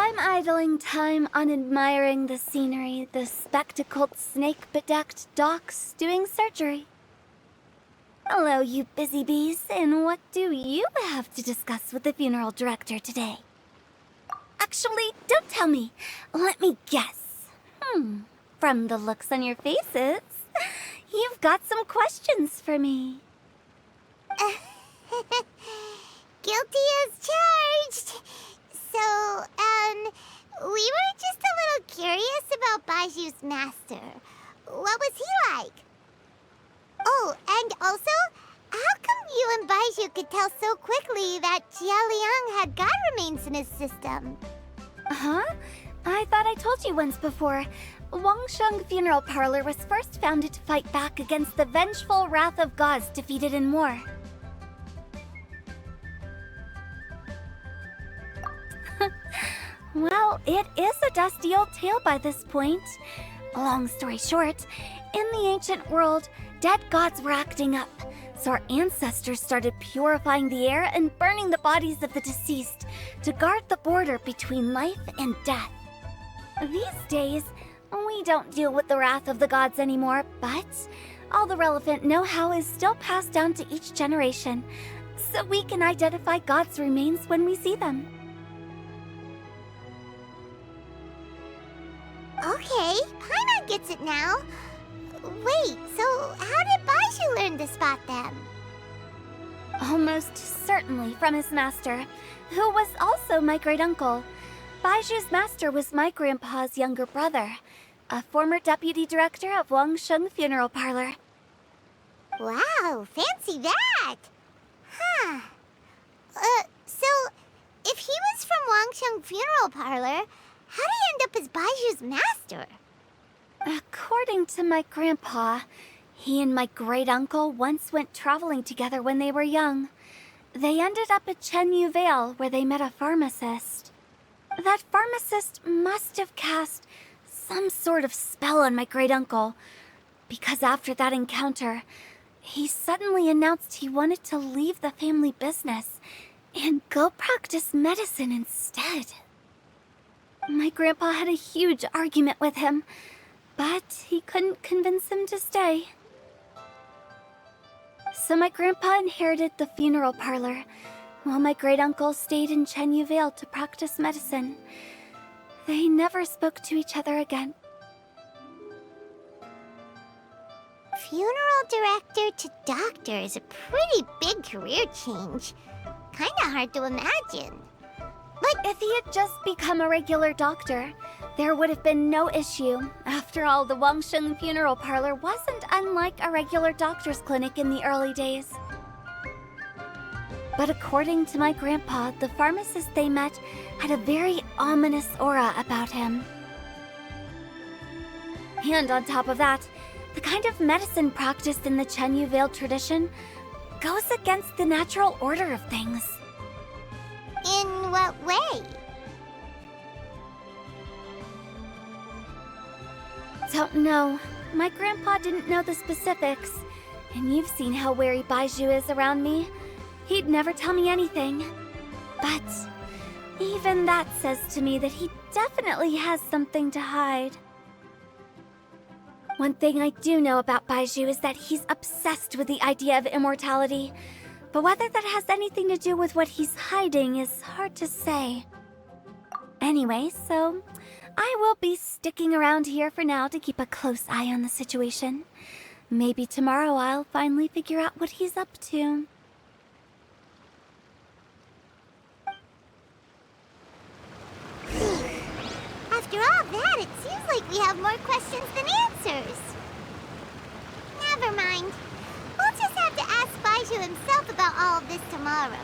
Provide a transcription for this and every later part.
I'm idling time on admiring the scenery, the spectacled snake-bedecked docs doing surgery. Hello, you busy bees, and what do you have to discuss with the funeral director today? Actually, don't tell me. Let me guess. From the looks on your faces, you've got some questions for me. Guilty as charged. So, we were just a little curious about Baizhu's master. What was he like? Oh, and also, how come you and Baizhu could tell so quickly that Jia Liang had god remains in his system? Huh? I thought I told you once before. Wangsheng Funeral Parlor was first founded to fight back against the vengeful wrath of gods defeated in war. Well, it is a dusty old tale by this point. Long story short, in the ancient world, dead gods were acting up, so our ancestors started purifying the air and burning the bodies of the deceased to guard the border between life and death. These days, we don't deal with the wrath of the gods anymore, but all the relevant know-how is still passed down to each generation, so we can identify gods' remains when we see them. Okay, Paimon gets it now. Wait, so how did Baizhu learn to spot them? Almost certainly from his master, who was also my great-uncle. Baizhu's master was my grandpa's younger brother, a former deputy director of Wangsheng Funeral Parlor. Wow, fancy that! Huh. So, if he was from Wangsheng Funeral Parlor, how did he end up as Baizhu's master? According to my grandpa, he and my great-uncle once went traveling together when they were young. They ended up at Chenyu Vale, where they met a pharmacist. That pharmacist must have cast some sort of spell on my great-uncle, because after that encounter, he suddenly announced he wanted to leave the family business and go practice medicine instead. My grandpa had a huge argument with him, but he couldn't convince him to stay. So my grandpa inherited the funeral parlor, while my great-uncle stayed in Chenyu Vale to practice medicine. They never spoke to each other again. Funeral director to doctor is a pretty big career change. Kinda hard to imagine. But if he had just become a regular doctor, there would have been no issue. After all, the Wangsheng Funeral Parlor wasn't unlike a regular doctor's clinic in the early days. But according to my grandpa, the pharmacist they met had a very ominous aura about him. And on top of that, the kind of medicine practiced in the Chenyu Vale tradition goes against the natural order of things. In what way? Don't know. My grandpa didn't know the specifics. And you've seen how wary Baizhu is around me. He'd never tell me anything. But even that says to me that he definitely has something to hide. One thing I do know about Baizhu is that he's obsessed with the idea of immortality. But whether that has anything to do with what he's hiding is hard to say. Anyway, so I will be sticking around here for now to keep a close eye on the situation. Maybe tomorrow I'll finally figure out what he's up to. After all that, it seems like we have more questions than answers. Never mind. We'll just have to ask Baizhu himself about all of this tomorrow.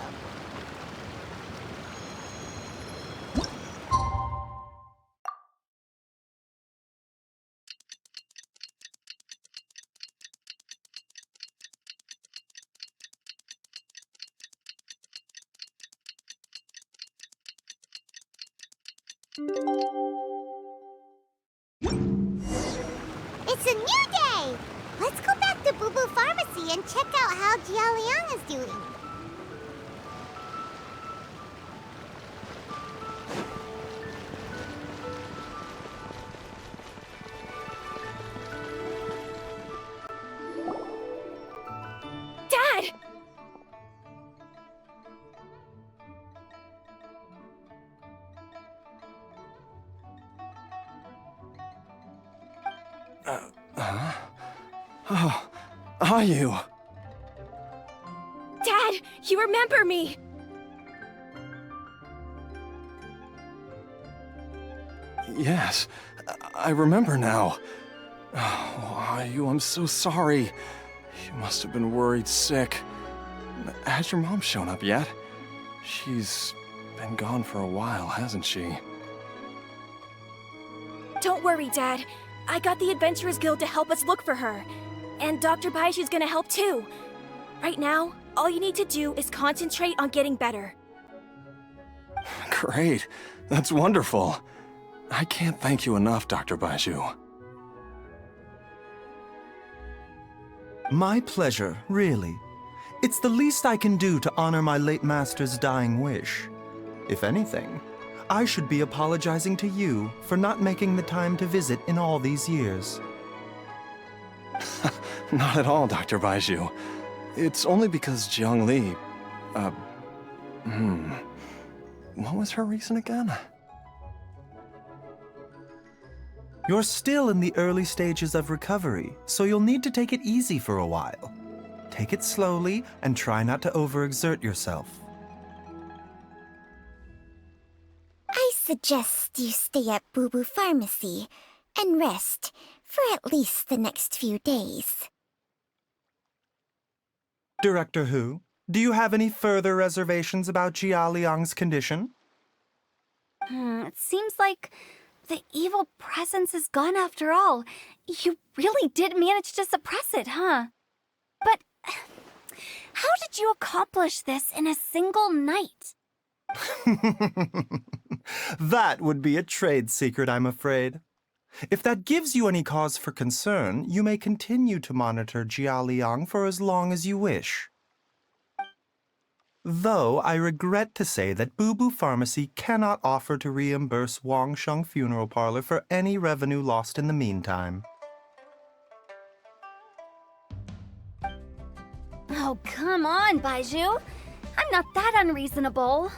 It's a new day! Let's go back to Boo Boo Pharmacy and check out how Jia Liang is doing. Oh, are you? Dad, you remember me! Yes, I remember now. Oh, Ayu, I'm so sorry. You must have been worried sick. Has your mom shown up yet? She's been gone for a while, hasn't she? Don't worry, Dad. I got the Adventurers Guild to help us look for her. And Dr. Baizhu's gonna help too. Right now, all you need to do is concentrate on getting better. Great. That's wonderful. I can't thank you enough, Dr. Baizhu. My pleasure, really. It's the least I can do to honor my late master's dying wish. If anything, I should be apologizing to you for not making the time to visit in all these years. Not at all, Dr. Baizhu. It's only because Jiang Li... What was her reason again? You're still in the early stages of recovery, so you'll need to take it easy for a while. Take it slowly and try not to overexert yourself. I suggest you stay at Boo Boo Pharmacy and rest for at least the next few days. Director Hu, do you have any further reservations about Jia Liang's condition? It seems like the evil presence is gone after all. You really did manage to suppress it, huh? But how did you accomplish this in a single night? That would be a trade secret, I'm afraid. If that gives you any cause for concern, you may continue to monitor Jia Liang for as long as you wish. Though I regret to say that Boo Boo Pharmacy cannot offer to reimburse Wang Sheng Funeral Parlor for any revenue lost in the meantime. Oh, come on, Baizhu. I'm not that unreasonable.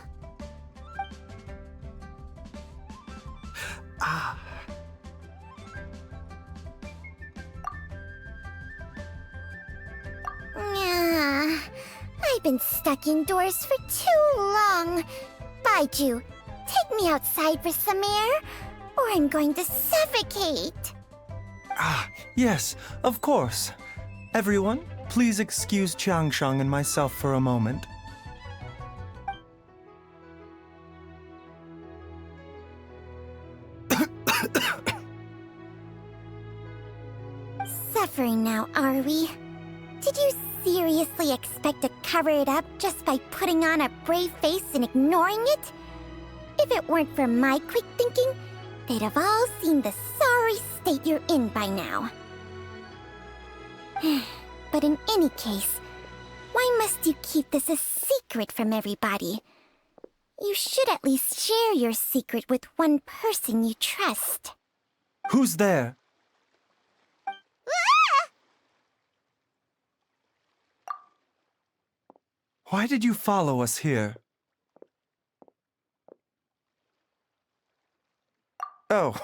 Yeah, I've been stuck indoors for too long. Baizhu, take me outside for some air, or I'm going to suffocate. Yes, of course. Everyone, please excuse Qiangsheng and myself for a moment. Suffering now, are we? Did you seriously expect to cover it up just by putting on a brave face and ignoring it? If it weren't for my quick thinking, they'd have all seen the sorry state you're in by now. But in any case, why must you keep this a secret from everybody? You should at least share your secret with one person you trust. Who's there? Why did you follow us here? Oh,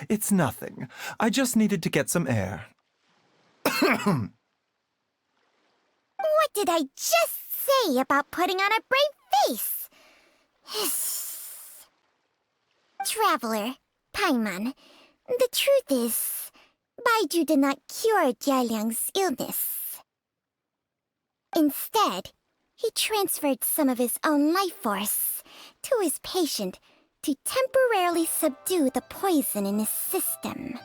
it's nothing. I just needed to get some air. What did I just say about putting on a brave face? Traveler, Paimon, the truth is, Baizhu did not cure Jialiang's illness. Instead, he transferred some of his own life force to his patient to temporarily subdue the poison in his system.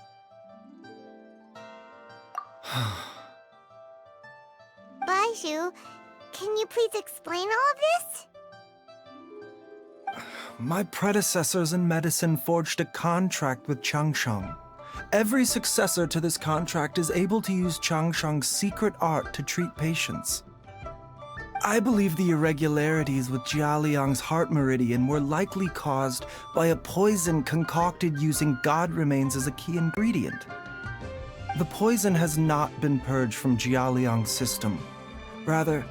Baizhu, can you please explain all of this? My predecessors in medicine forged a contract with Changsheng. Every successor to this contract is able to use Changsheng's secret art to treat patients. I believe the irregularities with Jia Liang's heart meridian were likely caused by a poison concocted using god remains as a key ingredient. The poison has not been purged from Jia Liang's system. Rather,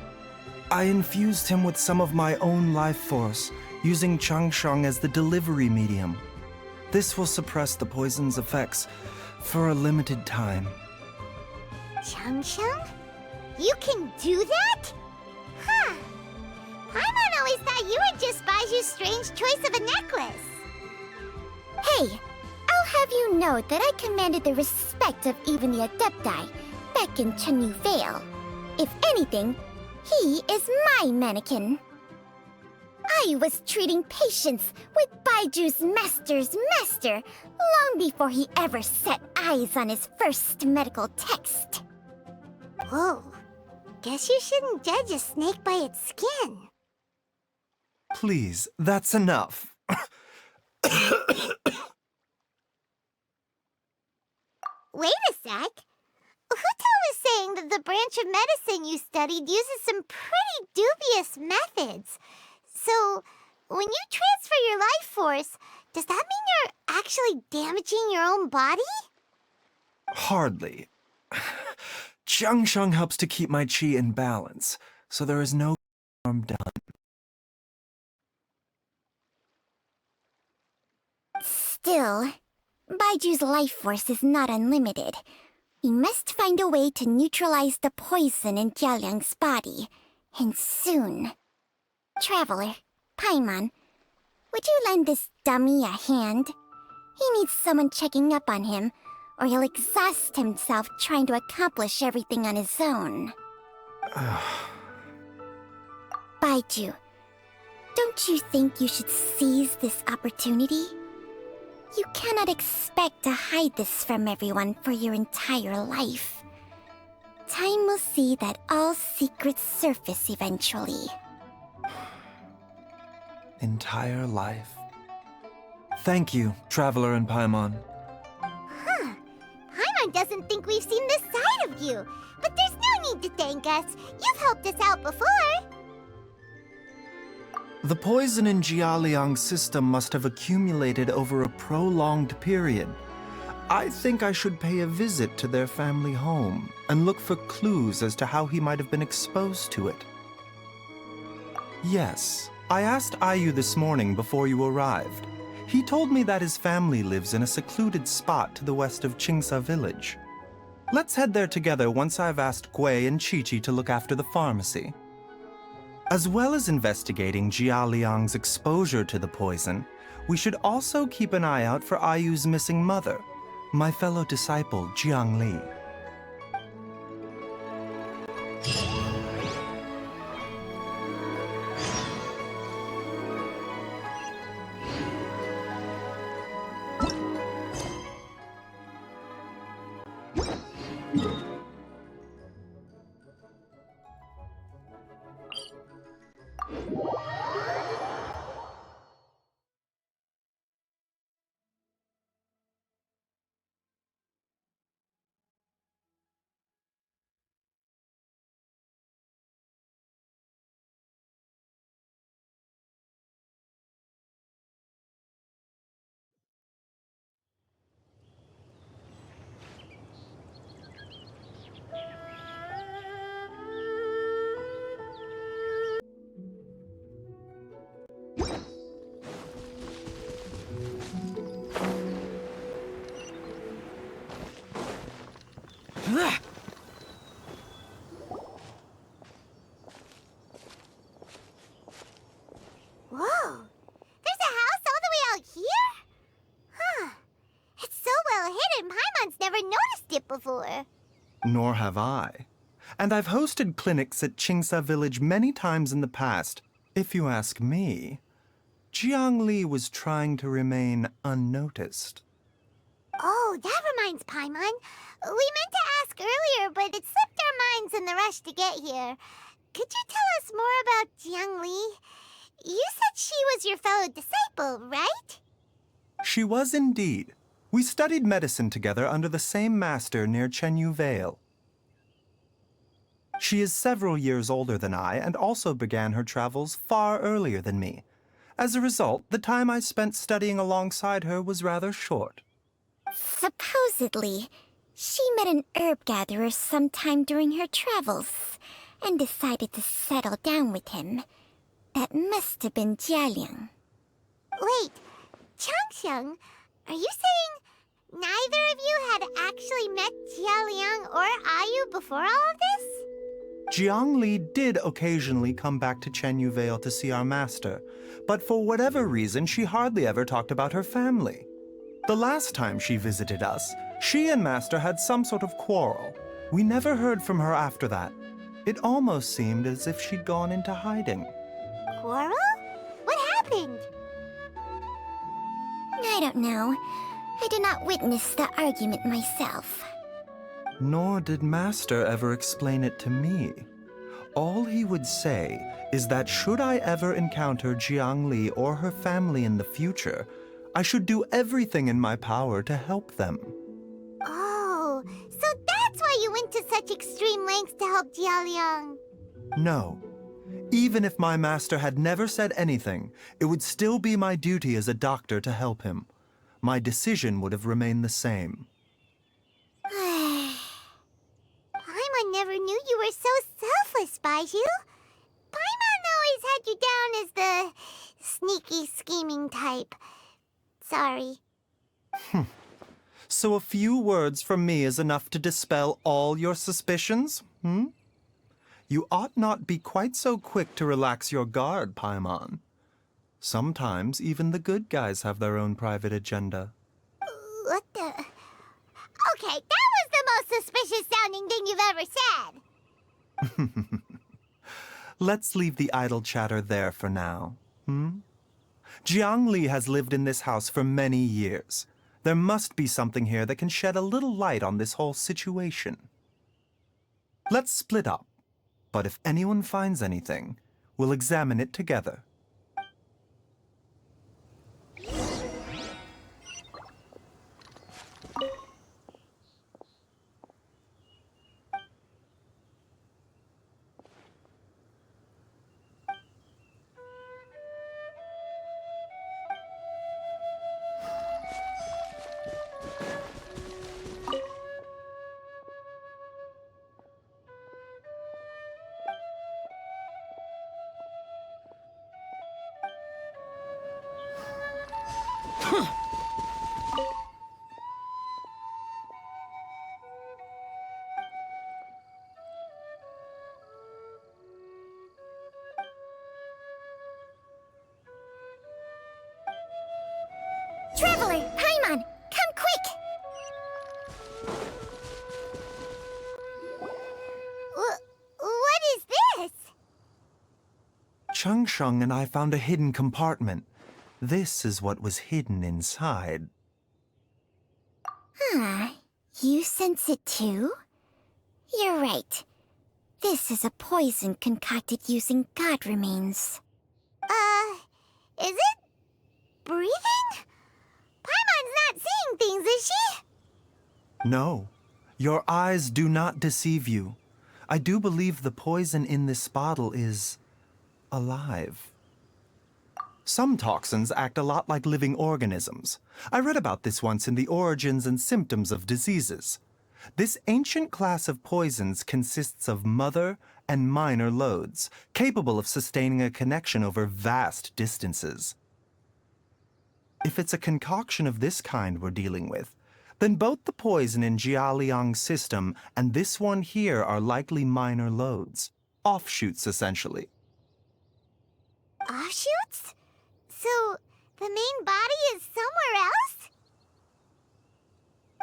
I infused him with some of my own life force, using Changsheng as the delivery medium. This will suppress the poison's effects, For a limited time. Changsheng? You can do that? Huh. Paimon always thought you were just Baiju's strange choice of a necklace. Hey, I'll have you know that I commanded the respect of even the Adepti back in Chenyu Vale. If anything, he is my mannequin. I was treating patients with Baiju's master's master long before he ever set eyes on his first medical text. Whoa. Guess you shouldn't judge a snake by its skin. Please, that's enough. Wait a sec. Huto was saying that the branch of medicine you studied uses some pretty dubious methods. So, when you transfer your life force, does that mean you're actually damaging your own body? Hardly. Changsheng helps to keep my chi in balance, so there is no harm done. Still, Baiju's life force is not unlimited. We must find a way to neutralize the poison in Jialiang's body, and soon. Traveler, Paimon, would you lend this dummy a hand? He needs someone checking up on him, or he'll exhaust himself trying to accomplish everything on his own. Baizhu, don't you think you should seize this opportunity? You cannot expect to hide this from everyone for your entire life. Time will see that all secrets surface eventually. Entire life. Thank you, Traveler and Paimon. Huh. Paimon doesn't think we've seen this side of you. But there's no need to thank us. You've helped us out before. The poison in Jialiang's system must have accumulated over a prolonged period. I think I should pay a visit to their family home and look for clues as to how he might have been exposed to it. Yes, I asked Ayu this morning before you arrived. He told me that his family lives in a secluded spot to the west of Qingsa village. Let's head there together once I've asked Gui and Qiqi to look after the pharmacy. As well as investigating Jialiang's exposure to the poison, we should also keep an eye out for Ayu's missing mother, my fellow disciple Jiang Li. Whoa! There's a house all the way out here? Huh. It's so well hidden, Paimon's never noticed it before. Nor have I. And I've hosted clinics at Qingsa village many times in the past. If you ask me, Jiang Li was trying to remain unnoticed. Oh, that reminds Paimon. We meant to ask earlier, but it slipped our minds in the rush to get here. Could you tell us more about Jiang Li? You said she was your fellow disciple, right? She was indeed. We studied medicine together under the same master near Chenyu Vale. She is several years older than I and also began her travels far earlier than me. As a result, the time I spent studying alongside her was rather short. Supposedly, she met an herb gatherer sometime during her travels and decided to settle down with him. That must have been Jialiang. Wait, Changsheng, are you saying neither of you had actually met Jialiang or Ayu before all of this? Jiang Li did occasionally come back to Chenyu Vale to see our master, but for whatever reason, she hardly ever talked about her family. The last time she visited us, she and master had some sort of quarrel. We never heard from her after that. It almost seemed as if she'd gone into hiding. Quarrel? What happened? I don't know. I did not witness the argument myself. Nor did master ever explain it to me. All he would say is that should I ever encounter Jiang Li or her family in the future, I should do everything in my power to help them. Oh, so that's why you went to such extreme lengths to help Jialiang. No. Even if my master had never said anything, it would still be my duty as a doctor to help him. My decision would have remained the same. Paimon never knew you were so selfless, Baizhu. Paimon always had you down as the sneaky, scheming type. Sorry. So a few words from me is enough to dispel all your suspicions, You ought not be quite so quick to relax your guard, Paimon. Sometimes even the good guys have their own private agenda. What the... Okay, that was the most suspicious sounding thing you've ever said. Let's leave the idle chatter there for now, Jiang Li has lived in this house for many years. There must be something here that can shed a little light on this whole situation. Let's split up, but if anyone finds anything, we'll examine it together. Traveler, Paimon, come quick! What is this? Changsheng and I found a hidden compartment. This is what was hidden inside. You sense it too? You're right. This is a poison concocted using god remains. Is it breathing? Paimon's not seeing things, is she? No, your eyes do not deceive you. I do believe the poison in this bottle is alive. Some toxins act a lot like living organisms. I read about this once in The Origins and Symptoms of Diseases. This ancient class of poisons consists of mother and minor loads, capable of sustaining a connection over vast distances. If it's a concoction of this kind we're dealing with, then both the poison in Jialiang's system and this one here are likely minor loads. Offshoots, essentially. Offshoots? So, the main body is somewhere else?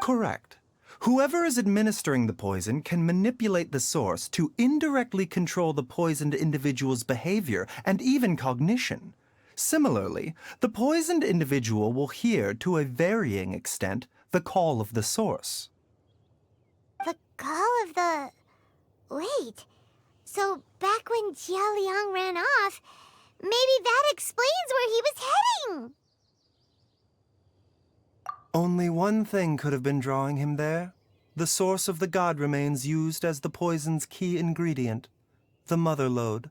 Correct. Whoever is administering the poison can manipulate the source to indirectly control the poisoned individual's behavior and even cognition. Similarly, the poisoned individual will hear, to a varying extent, the call of the source. The call of the... Wait. So, back when Jialiang ran off, maybe that explains where he was heading! Only one thing could have been drawing him there. The source of the god remains used as the poison's key ingredient, the mother lode.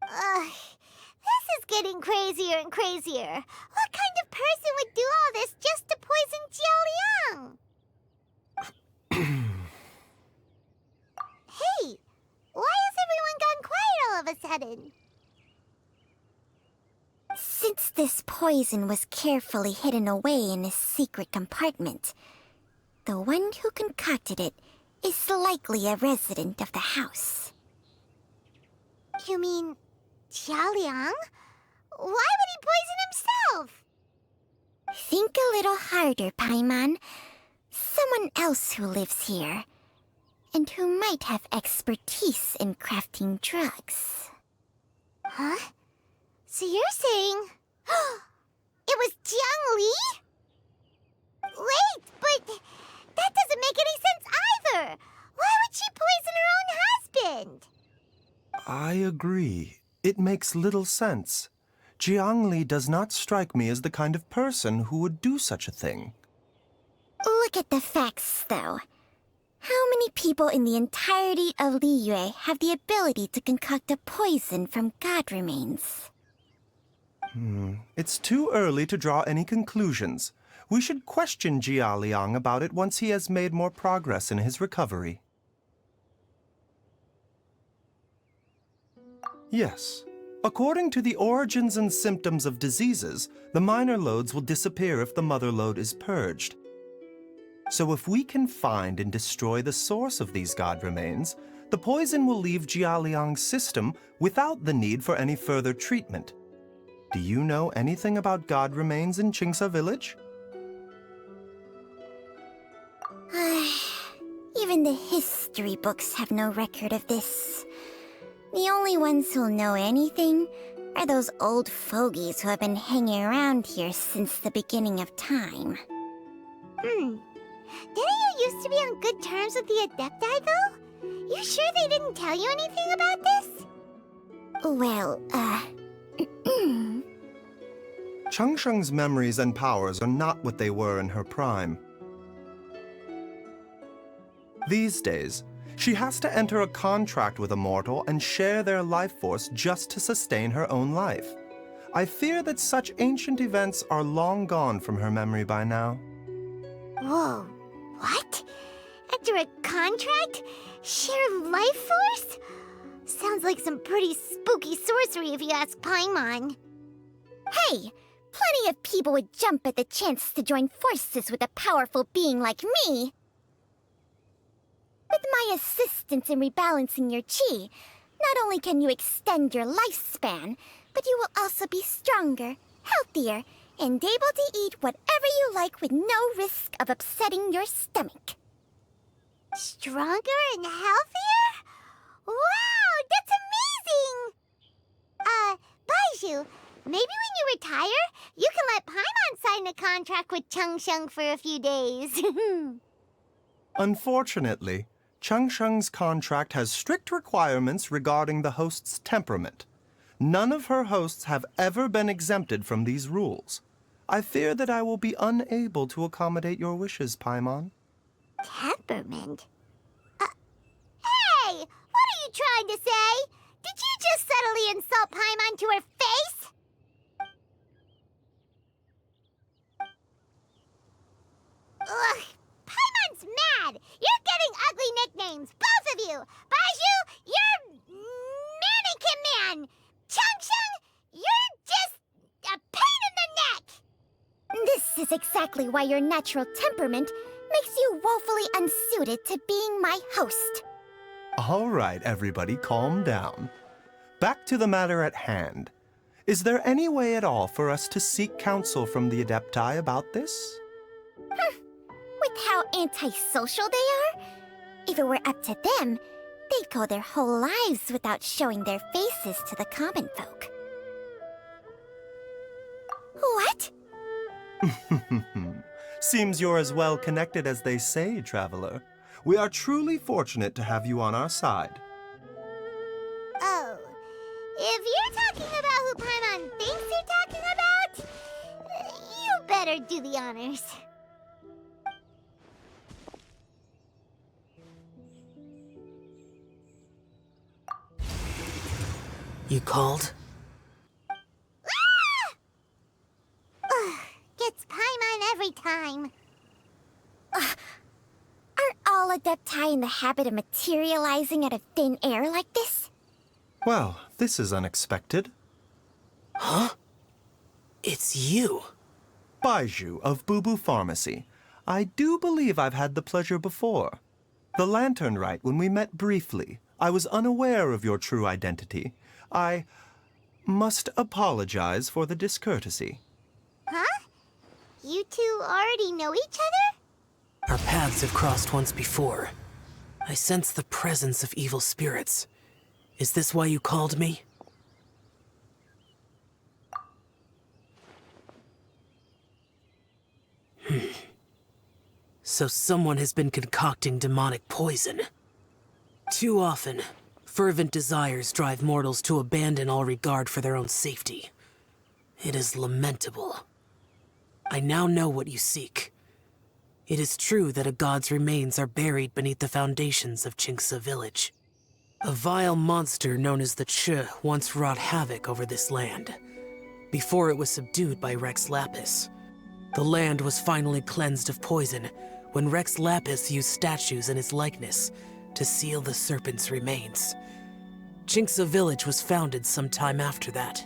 This is getting crazier and crazier. What kind of person would do all this just to poison Jialiang? Hey, why has everyone gone quiet all of a sudden? Since this poison was carefully hidden away in a secret compartment, the one who concocted it is likely a resident of the house. You mean Xiaoliang? Why would he poison himself? Think a little harder, Paimon. Someone else who lives here, and who might have expertise in crafting drugs. Huh? So you're saying... it was Jiang Li? Wait, but that doesn't make any sense either! Why would she poison her own husband? I agree. It makes little sense. Jiang Li does not strike me as the kind of person who would do such a thing. Look at the facts, though. How many people in the entirety of Liyue have the ability to concoct a poison from god remains? It's too early to draw any conclusions. We should question Jia Liang about it once he has made more progress in his recovery. Yes. According to the origins and symptoms of diseases, the minor loads will disappear if the mother load is purged. So if we can find and destroy the source of these god remains, the poison will leave Jia Liang's system without the need for any further treatment. Do you know anything about god remains in Qingsa village? Even the history books have no record of this. The only ones who'll know anything are those old fogies who have been hanging around here since the beginning of time. Didn't you used to be on good terms with the Adepti, though? You sure they didn't tell you anything about this? Well, Changsheng's memories and powers are not what they were in her prime. These days, she has to enter a contract with a mortal and share their life force just to sustain her own life. I fear that such ancient events are long gone from her memory by now. Whoa, what? Enter a contract? Share life force? Sounds like some pretty spooky sorcery if you ask Paimon. hey, plenty of people would jump at the chance to join forces with a powerful being like me. With my assistance in rebalancing your chi, not only can you extend your lifespan, but you will also be stronger, healthier, and able to eat whatever you like with no risk of upsetting your stomach. Stronger and healthier? Wow, that's amazing! Baizhu, maybe when you retire, you can let Paimon sign a contract with Changsheng for a few days. Unfortunately, Changsheng's contract has strict requirements regarding the host's temperament. None of her hosts have ever been exempted from these rules. I fear that I will be unable to accommodate your wishes, Paimon. Temperament? Hey! What are you trying to say? Did you just subtly insult Paimon to her face? Ugh! Paimon's mad! You're getting ugly nicknames, both of you! Baizhu, you're Mannequin Man! Changsheng, you're just a pain in the neck! This is exactly why your natural temperament makes you woefully unsuited to being my host. All right, everybody, calm down. Back to the matter at hand. Is there any way at all for us to seek counsel from the Adepti about this? With how antisocial they are, if it were up to them, they'd go their whole lives without showing their faces to the common folk. What? Seems you're as well connected as they say, traveler. We are truly fortunate to have you on our side. Oh, if you're talking about who Paimon thinks you're talking about, you better do the honors. You called? Ugh, gets Paimon every time. Aren't all Adepti in the habit of materializing out of thin air like this? Well, this is unexpected. Huh? It's you. Baizhu of Bubu Pharmacy. I do believe I've had the pleasure before. The Lantern Rite, when we met briefly, I was unaware of your true identity. I must apologize for the discourtesy. Huh? You two already know each other? Our paths have crossed once before. I sense the presence of evil spirits. Is this why you called me? So someone has been concocting demonic poison. Too often, fervent desires drive mortals to abandon all regard for their own safety. It is lamentable. I now know what you seek. It is true that a god's remains are buried beneath the foundations of Qingce village. A vile monster known as the Che once wrought havoc over this land, before it was subdued by Rex Lapis. The land was finally cleansed of poison when Rex Lapis used statues in its likeness to seal the serpent's remains. Qingce village was founded some time after that.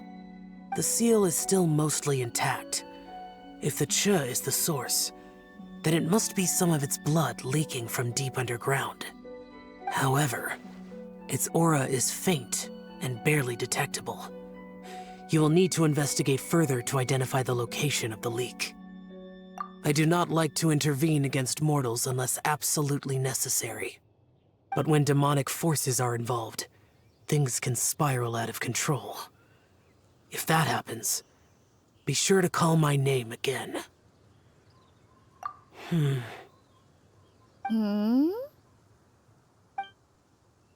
The seal is still mostly intact. If the Che is the source, then it must be some of its blood leaking from deep underground. However, its aura is faint and barely detectable. You will need to investigate further to identify the location of the leak. I do not like to intervene against mortals unless absolutely necessary. But when demonic forces are involved, things can spiral out of control. If that happens, be sure to call my name again.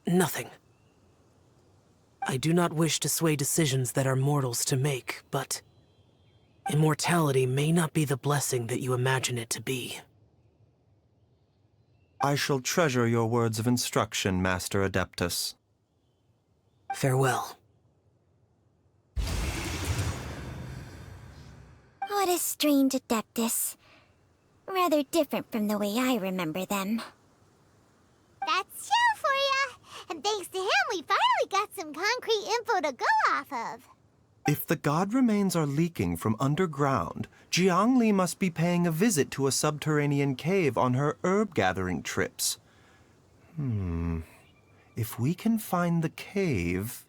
Nothing. I do not wish to sway decisions that are mortals to make, but immortality may not be the blessing that you imagine it to be. I shall treasure your words of instruction, Master Adeptus. Farewell. What a strange Adeptus. Rather different from the way I remember them. That's Shell for ya! And thanks to him, we finally got some concrete info to go off of. If the god remains are leaking from underground, Jiangli must be paying a visit to a subterranean cave on her herb-gathering trips. If we can find the cave...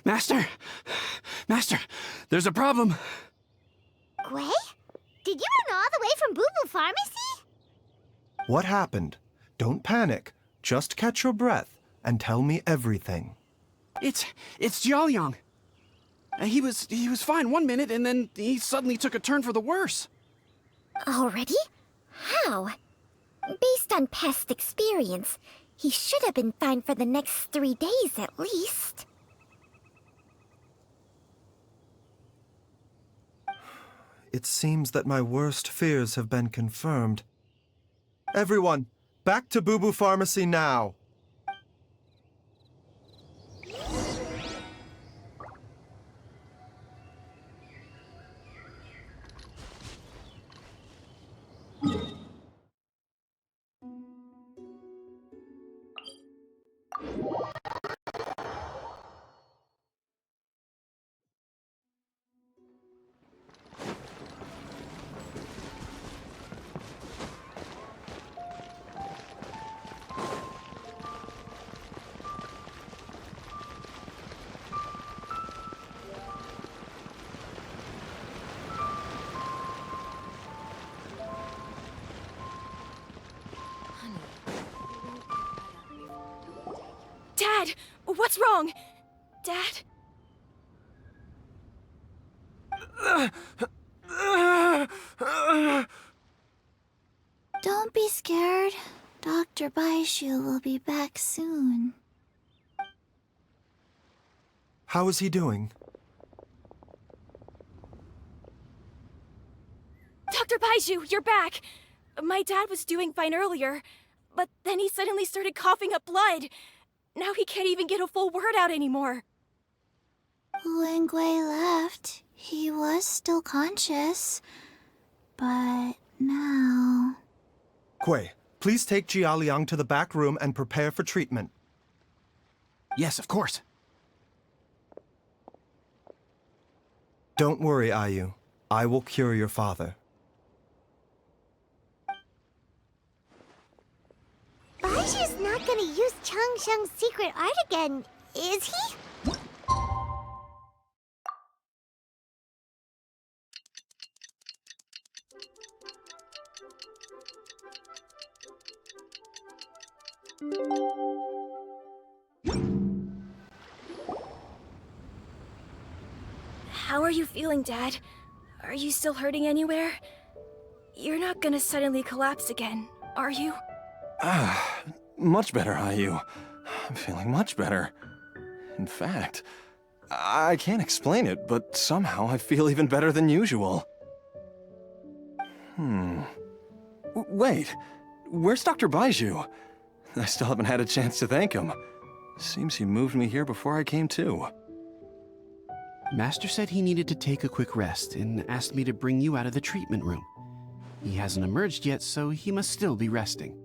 Master! Master, there's a problem! Gwei? Did you run all the way from Boo Boo Pharmacy? What happened? Don't panic. Just catch your breath and tell me everything. It's Jiaoliang. He was fine one minute, and then he suddenly took a turn for the worse. Already? How? Based on past experience, he should have been fine for the next 3 days at least. It seems that my worst fears have been confirmed. Everyone, back to Boo Boo Pharmacy now! Dad! What's wrong? Dad? Don't be scared. Dr. Baizhu will be back soon. How is he doing? Dr. Baizhu, you're back! My dad was doing fine earlier, but then he suddenly started coughing up blood. Now he can't even get a full word out anymore. When Gwei left, he was still conscious. But now... Gwei, please take Jiaoliang to the back room and prepare for treatment. Yes, of course. Don't worry, Ayu. I will cure your father. Baizhu's not gonna use Changsheng's secret art again, is he? How are you feeling, Dad? Are you still hurting anywhere? You're not gonna suddenly collapse again, are you? Much better, Ayu. I'm feeling much better. In fact, I can't explain it, but somehow I feel even better than usual. Wait, where's Dr. Baizhu? I still haven't had a chance to thank him. Seems he moved me here before I came to. Master said he needed to take a quick rest and asked me to bring you out of the treatment room. He hasn't emerged yet, so he must still be resting.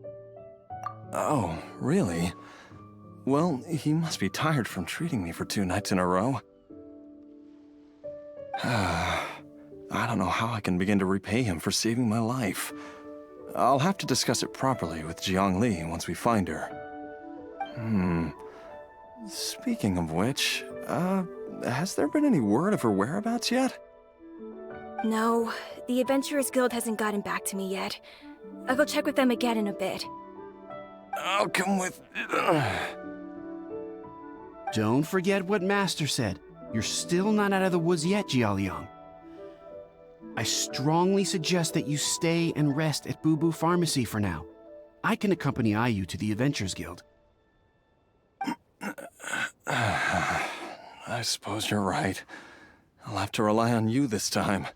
Oh, really? Well, he must be tired from treating me for 2 nights in a row. I don't know how I can begin to repay him for saving my life. I'll have to discuss it properly with Jiangli once we find her. Speaking of which, has there been any word of her whereabouts yet? No, the Adventurers Guild hasn't gotten back to me yet. I'll go check with them again in a bit. I'll come with... Don't forget what Master said. You're still not out of the woods yet, Jialiang. I strongly suggest that you stay and rest at Boo Boo Pharmacy for now. I can accompany Ayu to the Adventurers Guild. I suppose you're right. I'll have to rely on you this time.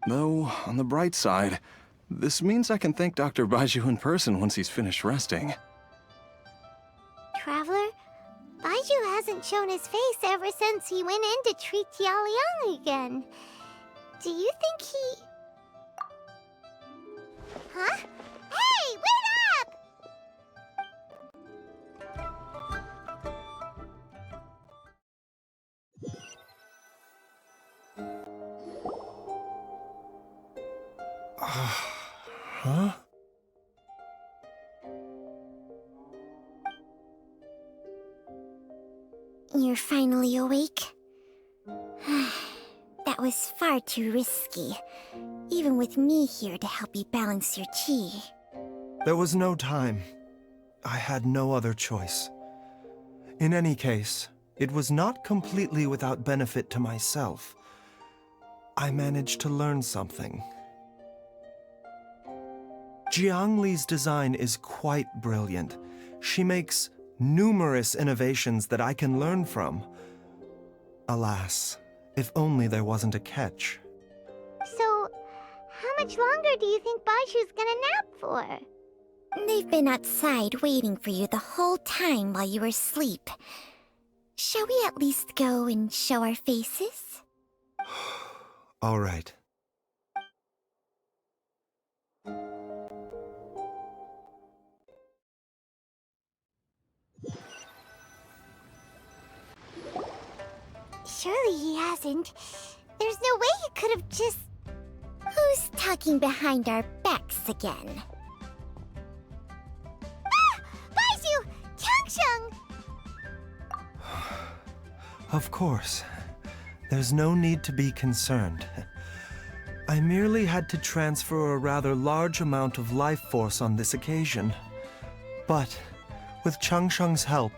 Though, on the bright side, this means I can thank Dr. Baizhu in person once he's finished resting. Traveler, Baizhu hasn't shown his face ever since he went in to treat Jialiang again. Do you think he... Huh? Hey, wait up! Huh? You're finally awake? That was far too risky, even with me here to help you balance your chi. There was no time. I had no other choice. In any case, it was not completely without benefit to myself. I managed to learn something. Jiangli's design is quite brilliant. She makes numerous innovations that I can learn from. Alas, if only there wasn't a catch. So, how much longer do you think Baizhu's gonna nap for? They've been outside waiting for you the whole time while you were asleep. Shall we at least go and show our faces? All right. Surely he hasn't. There's no way he could have just... Who's talking behind our backs again? Ah! Baizhu! Changsheng! Of course. There's no need to be concerned. I merely had to transfer a rather large amount of life force on this occasion. But, with Changsheng's help,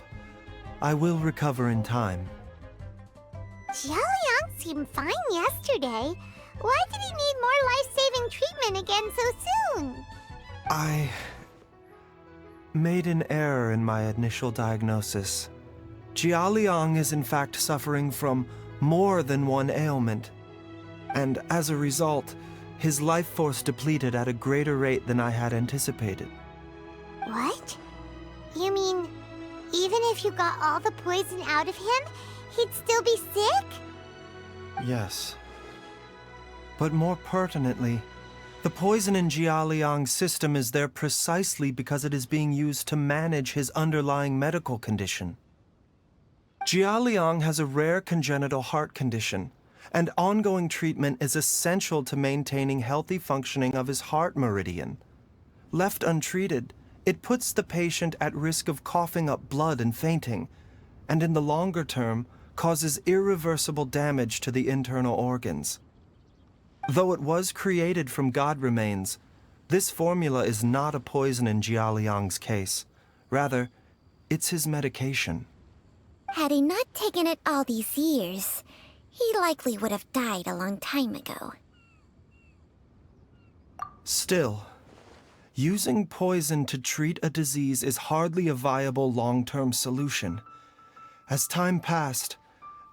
I will recover in time. Jialiang seemed fine yesterday. Why did he need more life-saving treatment again so soon? I made an error in my initial diagnosis. Jialiang is in fact suffering from more than one ailment. And as a result, his life force depleted at a greater rate than I had anticipated. What? You mean, even if you got all the poison out of him, he'd still be sick? Yes. But more pertinently, the poison in Jialiang's system is there precisely because it is being used to manage his underlying medical condition. Jialiang has a rare congenital heart condition, and ongoing treatment is essential to maintaining healthy functioning of his heart meridian. Left untreated, It puts the patient at risk of coughing up blood and fainting, and in the longer term, causes irreversible damage to the internal organs. Though it was created from god remains, this formula is not a poison in Jialiang's case. Rather, it's his medication. Had he not taken it all these years, he likely would have died a long time ago. Still, using poison to treat a disease is hardly a viable long-term solution. As time passed,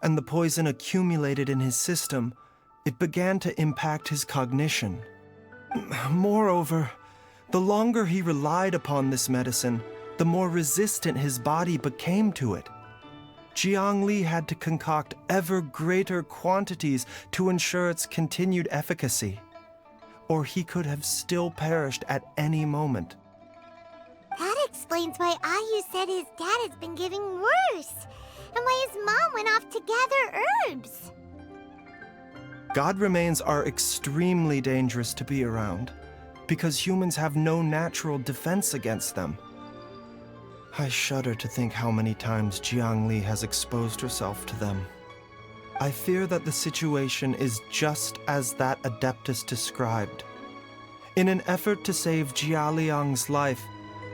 and the poison accumulated in his system, it began to impact his cognition. Moreover, the longer he relied upon this medicine, the more resistant his body became to it. Jiang Li had to concoct ever greater quantities to ensure its continued efficacy, or he could have still perished at any moment. That explains why Ayu said his dad has been getting worse, and why his mom went off to gather herbs. God remains are extremely dangerous to be around, because humans have no natural defense against them. I shudder to think how many times Jiang Li has exposed herself to them. I fear that the situation is just as that Adeptus described. In an effort to save Jialiang's life,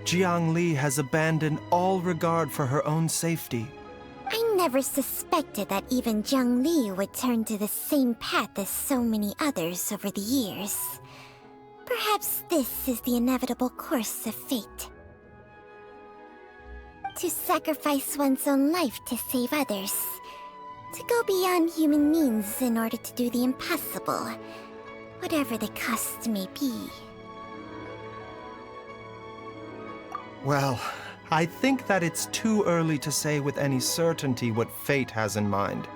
Jiang Li has abandoned all regard for her own safety. I never suspected that even Jiang Li would turn to the same path as so many others over the years. Perhaps this is the inevitable course of fate. To sacrifice one's own life to save others. To go beyond human means in order to do the impossible, whatever the cost may be. Well, I think that it's too early to say with any certainty what fate has in mind.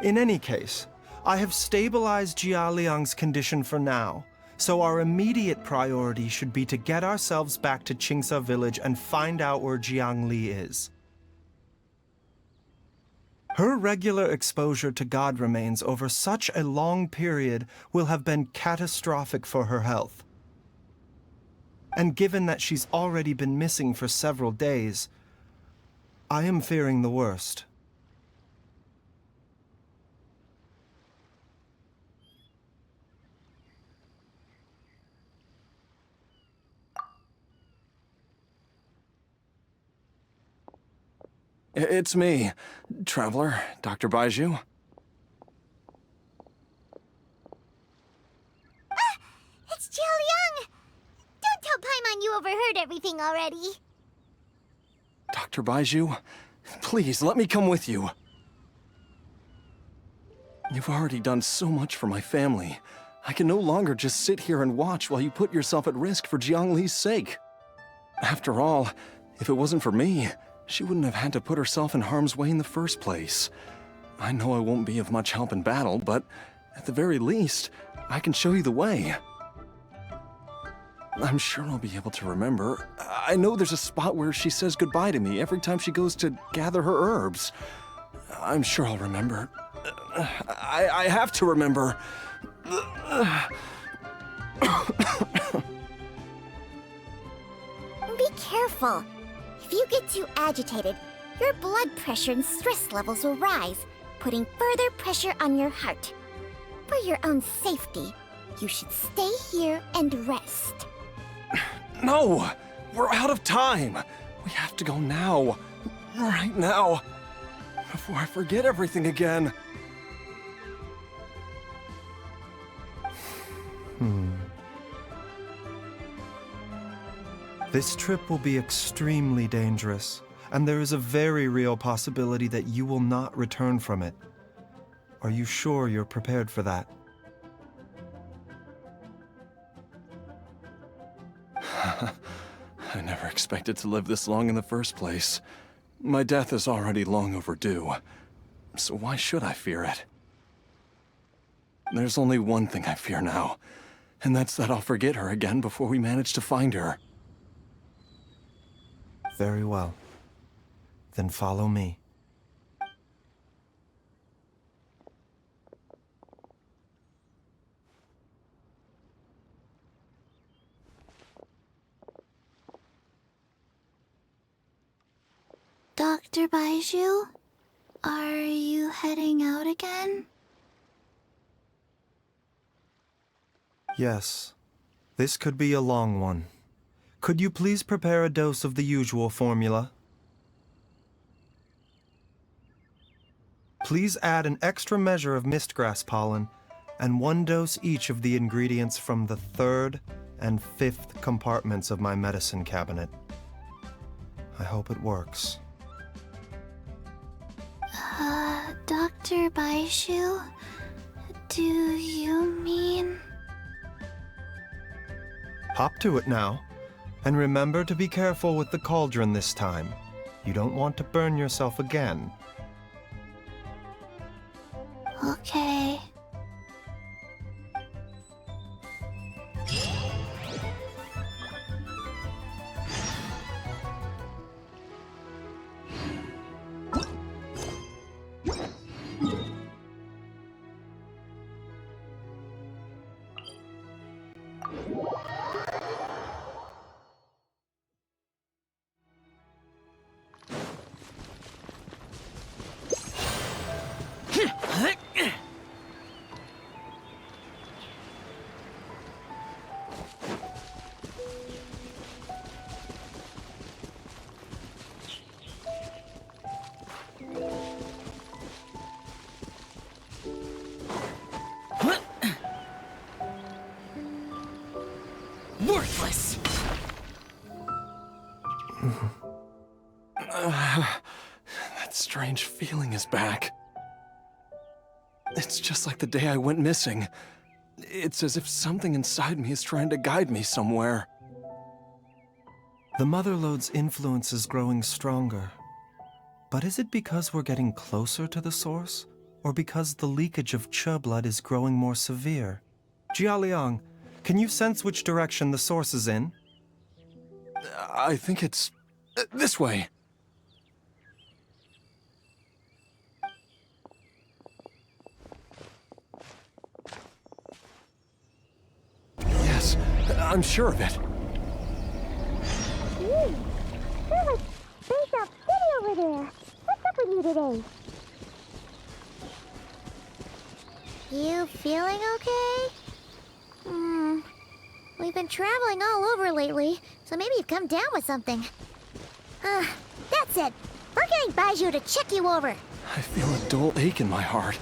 In any case, I have stabilized Jialiang's condition for now, so our immediate priority should be to get ourselves back to Qingsa village and find out where Jiang Li is. Her regular exposure to god remains over such a long period will have been catastrophic for her health. And given that she's already been missing for several days, I am fearing the worst. It's me, Traveler, Dr. Baizhu. It's Jialiang! Don't tell Paimon you overheard everything already. Dr. Baizhu, please let me come with you. You've already done so much for my family. I can no longer just sit here and watch while you put yourself at risk for Jiang Li's sake. After all, if it wasn't for me, she wouldn't have had to put herself in harm's way in the first place. I know I won't be of much help in battle, but at the very least, I can show you the way. I'm sure I'll be able to remember. I know there's a spot where she says goodbye to me every time she goes to gather her herbs. I'm sure I'll remember. I have to remember. Be careful. If you get too agitated, your blood pressure and stress levels will rise, putting further pressure on your heart. For your own safety, you should stay here and rest. No! We're out of time! We have to go now. Right now. Before I forget everything again. This trip will be extremely dangerous, and there is a very real possibility that you will not return from it. Are you sure you're prepared for that? I never expected to live this long in the first place. My death is already long overdue, so why should I fear it? There's only one thing I fear now, and that's that I'll forget her again before we manage to find her. Very well. Then follow me. Dr. Baizhu? Are you heading out again? Yes. This could be a long one. Could you please prepare a dose of the usual formula? Please add an extra measure of mistgrass pollen and 1 dose each of the ingredients from the 3rd and 5th compartments of my medicine cabinet. I hope it works. Dr. Baizhu? Do you mean... Hop to it now. And remember to be careful with the cauldron this time. You don't want to burn yourself again. Okay. Worthless! That strange feeling is back. It's just like the day I went missing. It's as if something inside me is trying to guide me somewhere. The Motherlode's influence is growing stronger. But is it because we're getting closer to the source? Or because the leakage of Che blood is growing more severe? Jialiang, can you sense which direction the source is in? I think it's... this way. Yes, I'm sure of it. There's a city over there. What's up with you today? You feeling okay? We've been traveling all over lately, so maybe you've come down with something. That's it. We're getting Baizhu to check you over. I feel a dull ache in my heart.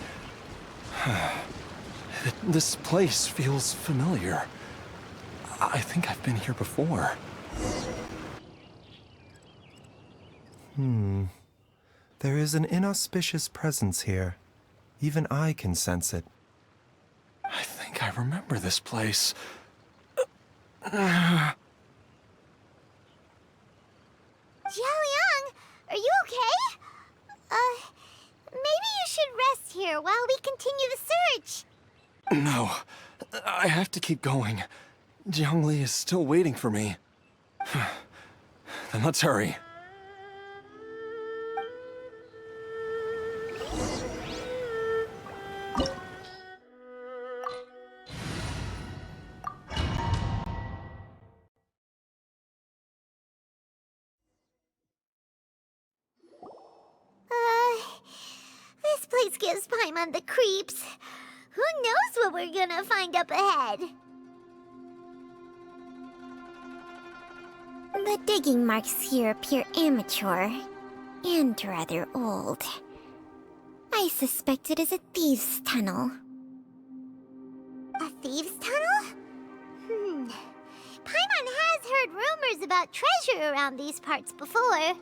This place feels familiar. I think I've been here before. There is an inauspicious presence here. Even I can sense it. I think I remember this place. Jialiang, are you okay? Maybe you should rest here while we continue the search. No, I have to keep going. Jiangli is still waiting for me. Then let's hurry. This place gives Paimon the creeps. Who knows what we're gonna find up ahead? The digging marks here appear amateur and rather old. I suspect it is a thieves' tunnel. A thieves' tunnel? Paimon has heard rumors about treasure around these parts before.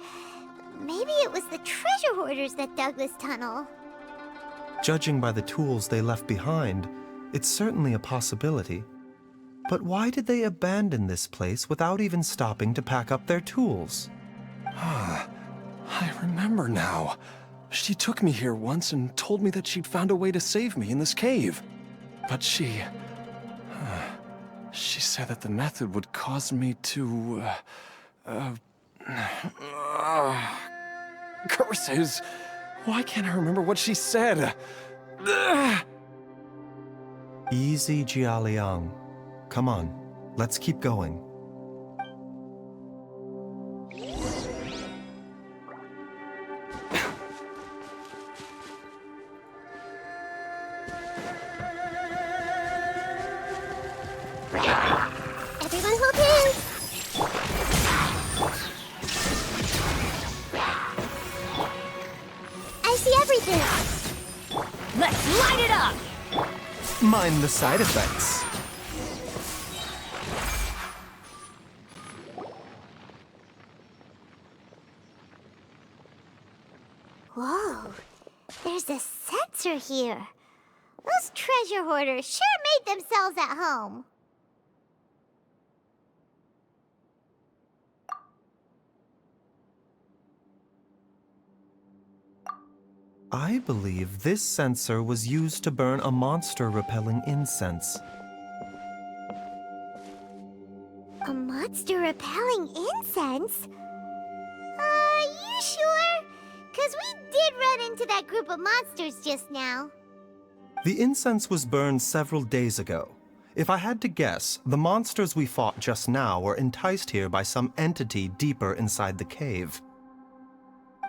Maybe it was the treasure hoarders that dug this tunnel. Judging by the tools they left behind, it's certainly a possibility. But why did they abandon this place without even stopping to pack up their tools? I remember now. She took me here once and told me that she'd found a way to save me in this cave. But she said that the method would cause me to... Curses! Why can't I remember what she said? Easy, Jialiang. Come on, let's keep going. Everyone hold hands. I see everything. Let's light it up! Mind the side effects. Whoa, there's a sensor here. Those treasure hoarders sure made themselves at home. I believe this sensor was used to burn a monster-repelling incense. A monster repelling incense? You sure? 'Cause we did run into that group of monsters just now. The incense was burned several days ago. If I had to guess, the monsters we fought just now were enticed here by some entity deeper inside the cave.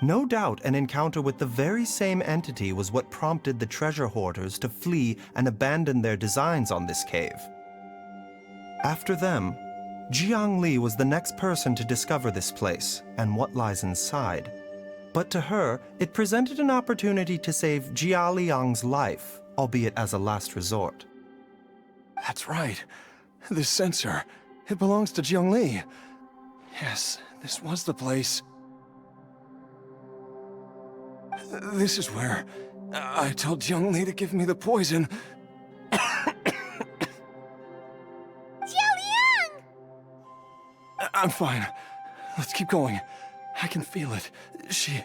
No doubt an encounter with the very same entity was what prompted the treasure hoarders to flee and abandon their designs on this cave. After them, Jiang Li was the next person to discover this place and what lies inside. But to her, it presented an opportunity to save Jia Liang's life, albeit as a last resort. That's right. This sensor, it belongs to Jiang Li. Yes, this was the place. This is where I told Jiang Li to give me the poison. Jiaoliang! I'm fine. Let's keep going. I can feel it. She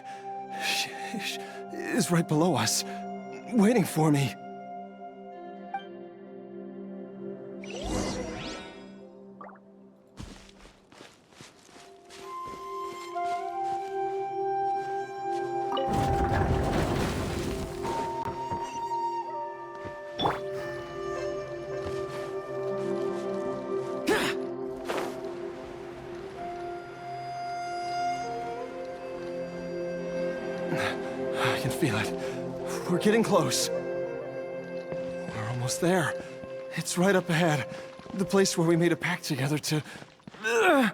is right below us, waiting for me. I can feel it. We're getting close. We're almost there. It's right up ahead. The place where we made a pact together to... Aha!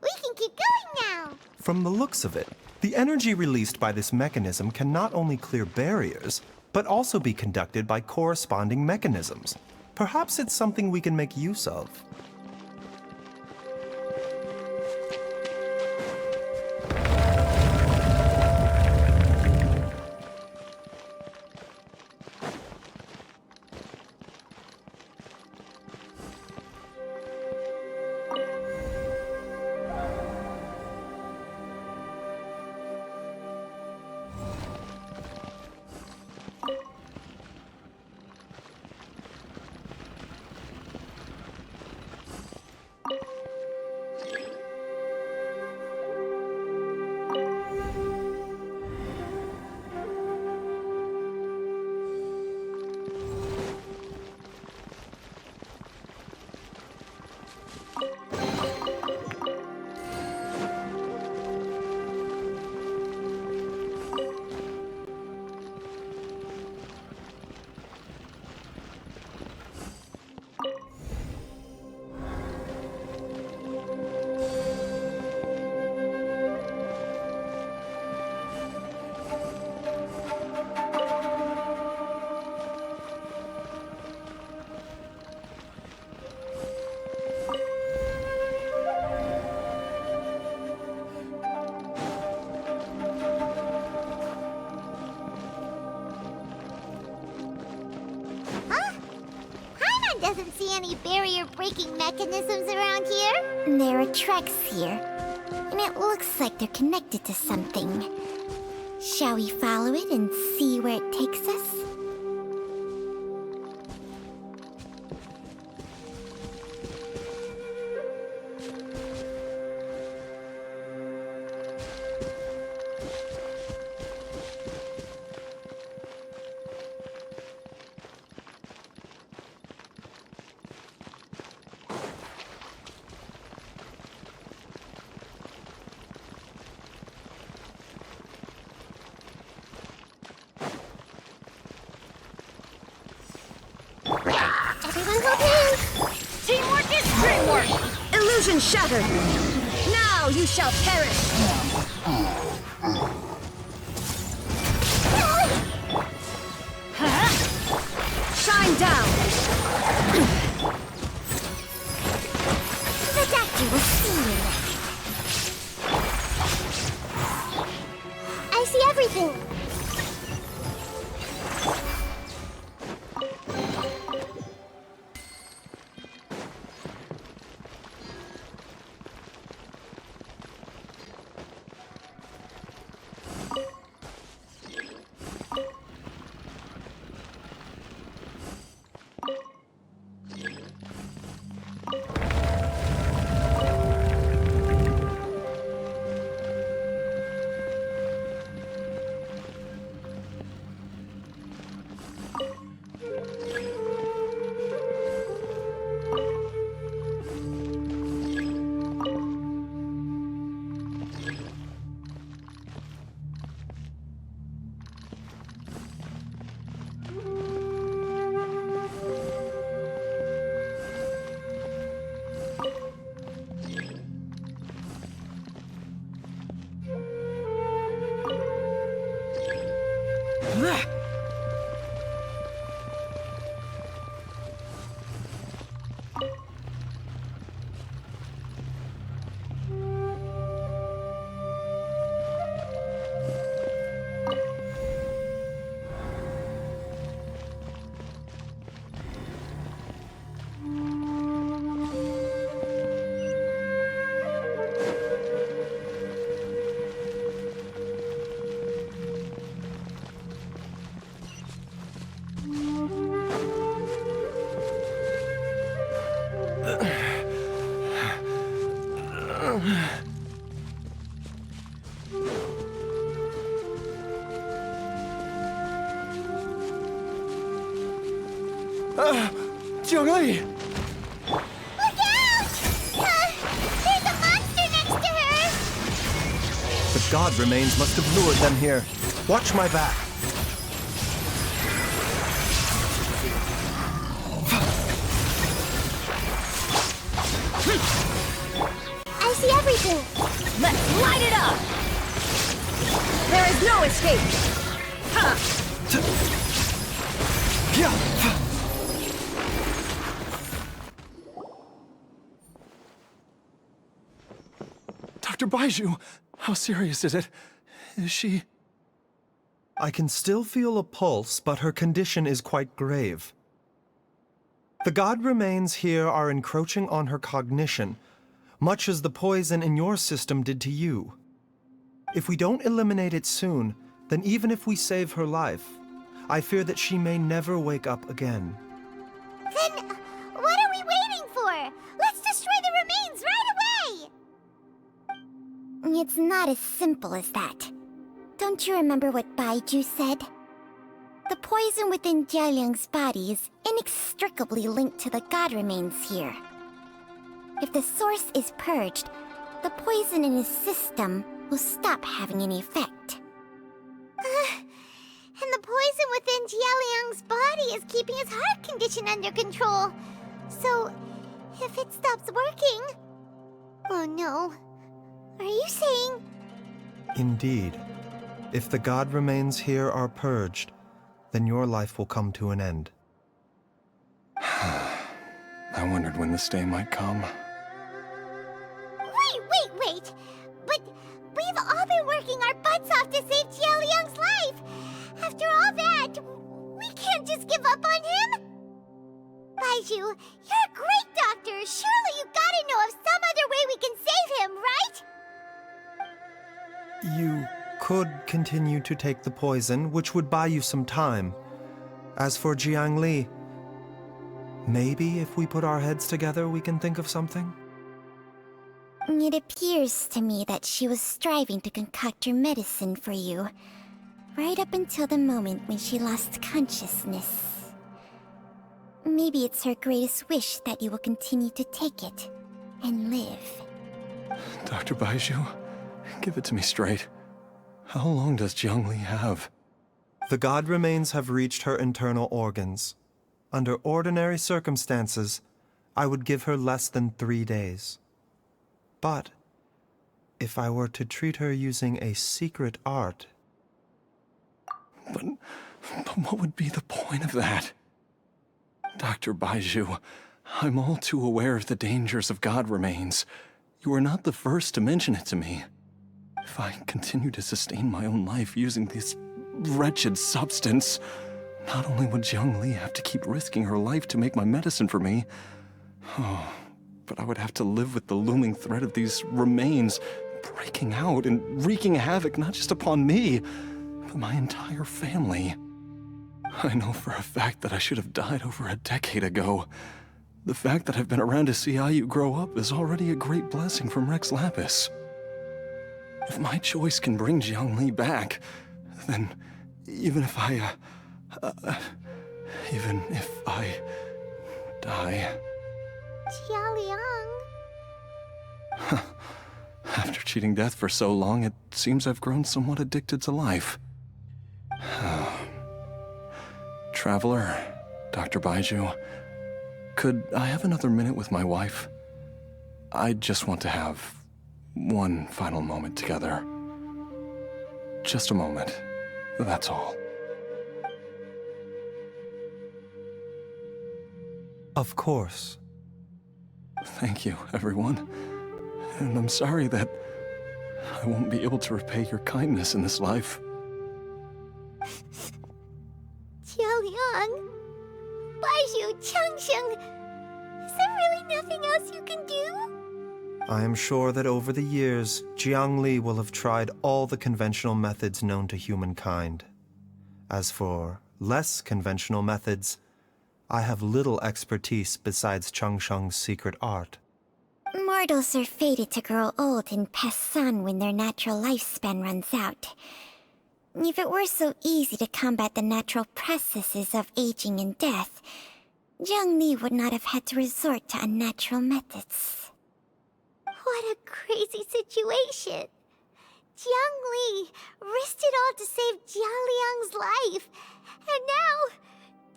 We can keep going now. From the looks of it, the energy released by this mechanism can not only clear barriers, but also be conducted by corresponding mechanisms. Perhaps it's something we can make use of. Doesn't see any barrier-breaking mechanisms around here. There are tracks here, and it looks like they're connected to something. Shall we follow it and see where it takes us? Illusion shattered! Now you shall perish! Shine down! The doctor will see you next. I see everything. Jiangli! Look out! There's a monster next to her! The god remains must have lured them here. Watch my back. I see everything. Let's light it up! There is no escape! Ha! Dr. Baizhu, how serious is it? Is she... I can still feel a pulse, but her condition is quite grave. The god remains here are encroaching on her cognition, much as the poison in your system did to you. If we don't eliminate it soon, then even if we save her life, I fear that she may never wake up again. Then what are we waiting for? Let's destroy the remains right away! It's not as simple as that. Don't you remember what Baizhu said? The poison within Jialiang's body is inextricably linked to the god remains here. If the source is purged, the poison in his system will stop having any effect. And the poison within Jialiang's body is keeping his heart condition under control. So, if it stops working... Oh no. Are you saying... Indeed. If the god remains here are purged, then your life will come to an end. I wondered when this day might come. Wait! But we've all been working our butts off to save Jialiang's life! After all that, we can't just give up on him! Baizhu, you're a great doctor! Surely you gotta know of some other way we can save him, right? You could continue to take the poison, which would buy you some time. As for Jiangli, maybe if we put our heads together, we can think of something? It appears to me that she was striving to concoct your medicine for you, right up until the moment when she lost consciousness. Maybe it's her greatest wish that you will continue to take it and live. Dr. Baizhu, give it to me straight. How long does Jiangli have? The god remains have reached her internal organs. Under ordinary circumstances, I would give her less than 3 days. But if I were to treat her using a secret art... But what would be the point of that? Dr. Baizhu, I'm all too aware of the dangers of God remains. You are not the first to mention it to me. If I continue to sustain my own life using this wretched substance, not only would Jiangli have to keep risking her life to make my medicine for me, but I would have to live with the looming threat of these remains breaking out and wreaking havoc not just upon me, but my entire family. I know for a fact that I should have died over a decade ago. The fact that I've been around to see Ayu grow up is already a great blessing from Rex Lapis. If my choice can bring Jiangli back, then even if I die... Jialiang. After cheating death for so long, it seems I've grown somewhat addicted to life. Traveler, Dr. Baizhu, could I have another minute with my wife? I just want to have one final moment together. Just a moment, that's all. Of course. Thank you, everyone. And I'm sorry that I won't be able to repay your kindness in this life. Jialiang. Baizhu, Changsheng. Is there really nothing else you can do? I am sure that over the years, Jiangli will have tried all the conventional methods known to humankind. As for less conventional methods, I have little expertise besides Changsheng's secret art. Mortals are fated to grow old and pass on when their natural lifespan runs out. If it were so easy to combat the natural processes of aging and death, Jiangli would not have had to resort to unnatural methods. What a crazy situation. Jiangli risked it all to save Jialiang's life. And now,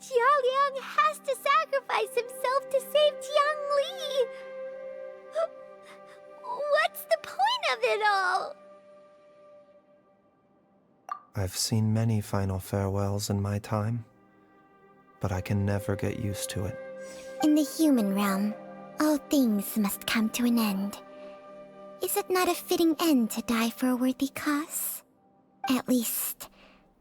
Jialiang has to sacrifice himself to save Jiangli. What's the point of it all? I've seen many final farewells in my time, but I can never get used to it. In the human realm, all things must come to an end. Is it not a fitting end to die for a worthy cause? At least,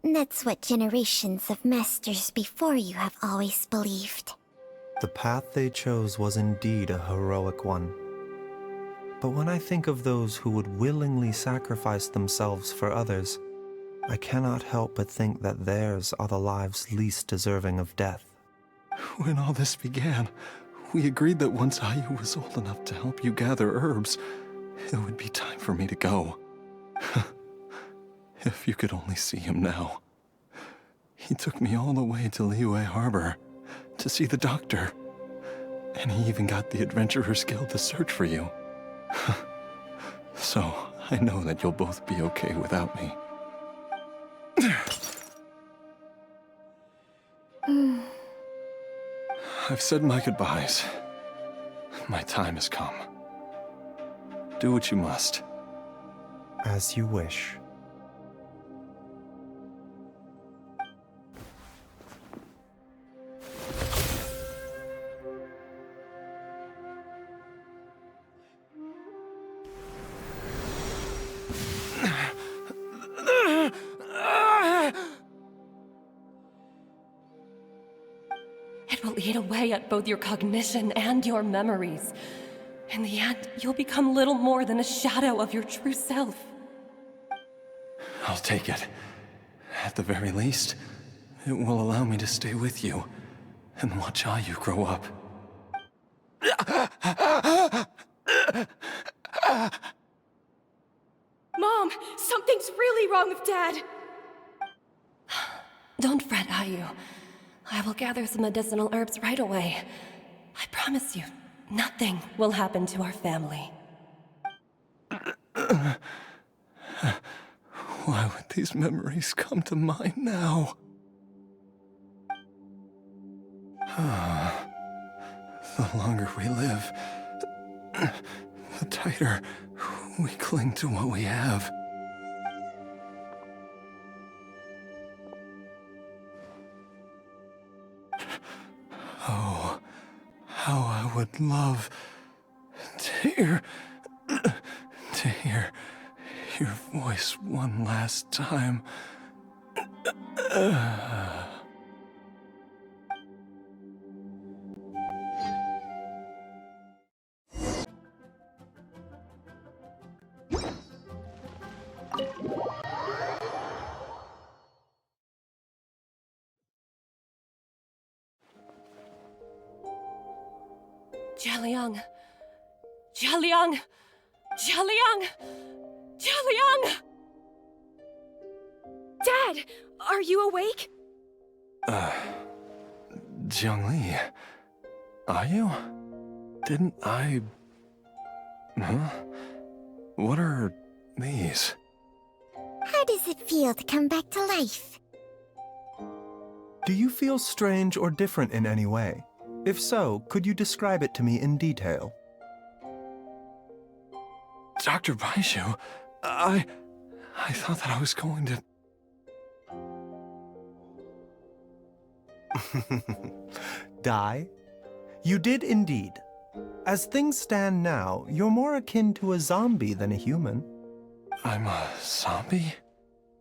that's what generations of masters before you have always believed. The path they chose was indeed a heroic one. But when I think of those who would willingly sacrifice themselves for others, I cannot help but think that theirs are the lives least deserving of death. When all this began, we agreed that once Ayu was old enough to help you gather herbs, it would be time for me to go. If you could only see him now. He took me all the way to Liyue Harbor to see the doctor. And he even got the Adventurers Guild to search for you. So, I know that you'll both be okay without me. I've said my goodbyes. My time has come. Do what you must. As you wish. It will eat away at both your cognition and your memories. In the end, you'll become little more than a shadow of your true self. I'll take it. At the very least, it will allow me to stay with you and watch Ayu grow up. Mom, something's really wrong with Dad! Don't fret, Ayu. I will gather some medicinal herbs right away. I promise you, nothing will happen to our family. Why would these memories come to mind now? The longer we live, the tighter we cling to what we have. Oh, how I would love to hear your voice one last time. Jialiang! Jialiang! Jialiang! Jialiang! Dad, are you awake? Jiangli, are you? Didn't I... Huh? What are these? How does it feel to come back to life? Do you feel strange or different in any way? If so, could you describe it to me in detail? Dr. Baizhu, I thought that I was going to... Die? You did indeed. As things stand now, you're more akin to a zombie than a human. I'm a zombie?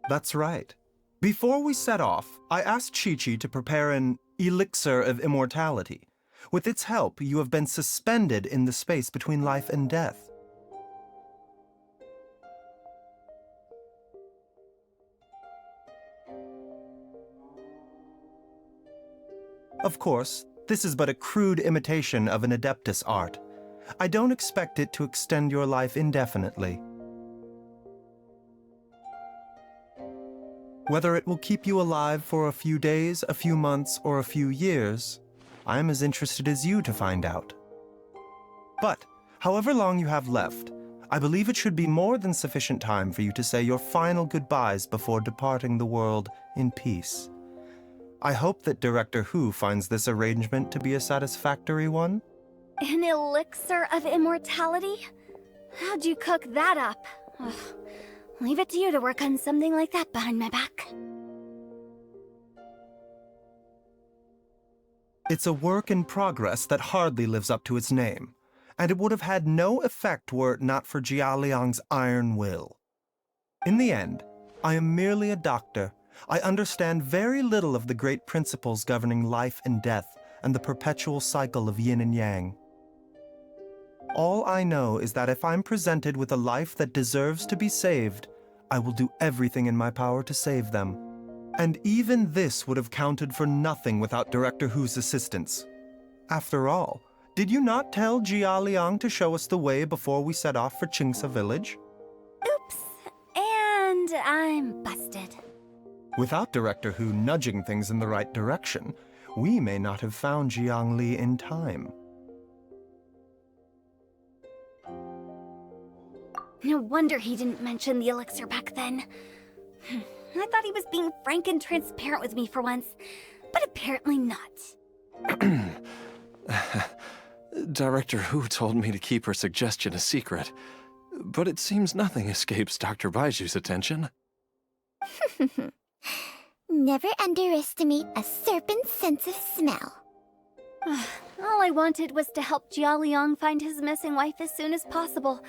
That's right. Before we set off, I asked Chi-Chi to prepare an elixir of immortality. With its help, you have been suspended in the space between life and death. Of course, this is but a crude imitation of an Adeptus art. I don't expect it to extend your life indefinitely. Whether it will keep you alive for a few days, a few months, or a few years, I am as interested as you to find out. But, however long you have left, I believe it should be more than sufficient time for you to say your final goodbyes before departing the world in peace. I hope that Director Hu finds this arrangement to be a satisfactory one. An elixir of immortality? How'd you cook that up? Ugh. Leave it to you to work on something like that behind my back. It's a work in progress that hardly lives up to its name, and it would have had no effect were it not for Jialiang's iron will. In the end, I am merely a doctor. I understand very little of the great principles governing life and death and the perpetual cycle of yin and yang. All I know is that if I'm presented with a life that deserves to be saved, I will do everything in my power to save them. And even this would have counted for nothing without Director Hu's assistance. After all, did you not tell Jia Liang to show us the way before we set off for Qingce village? Oops. And I'm busted. Without Director Hu nudging things in the right direction, we may not have found Jiangli in time. No wonder he didn't mention the elixir back then. I thought he was being frank and transparent with me for once, but apparently not. Director Hu told me to keep her suggestion a secret, but it seems nothing escapes Dr. Baizhu's attention. Never underestimate a serpent's sense of smell. All I wanted was to help Jia Liang find his missing wife as soon as possible,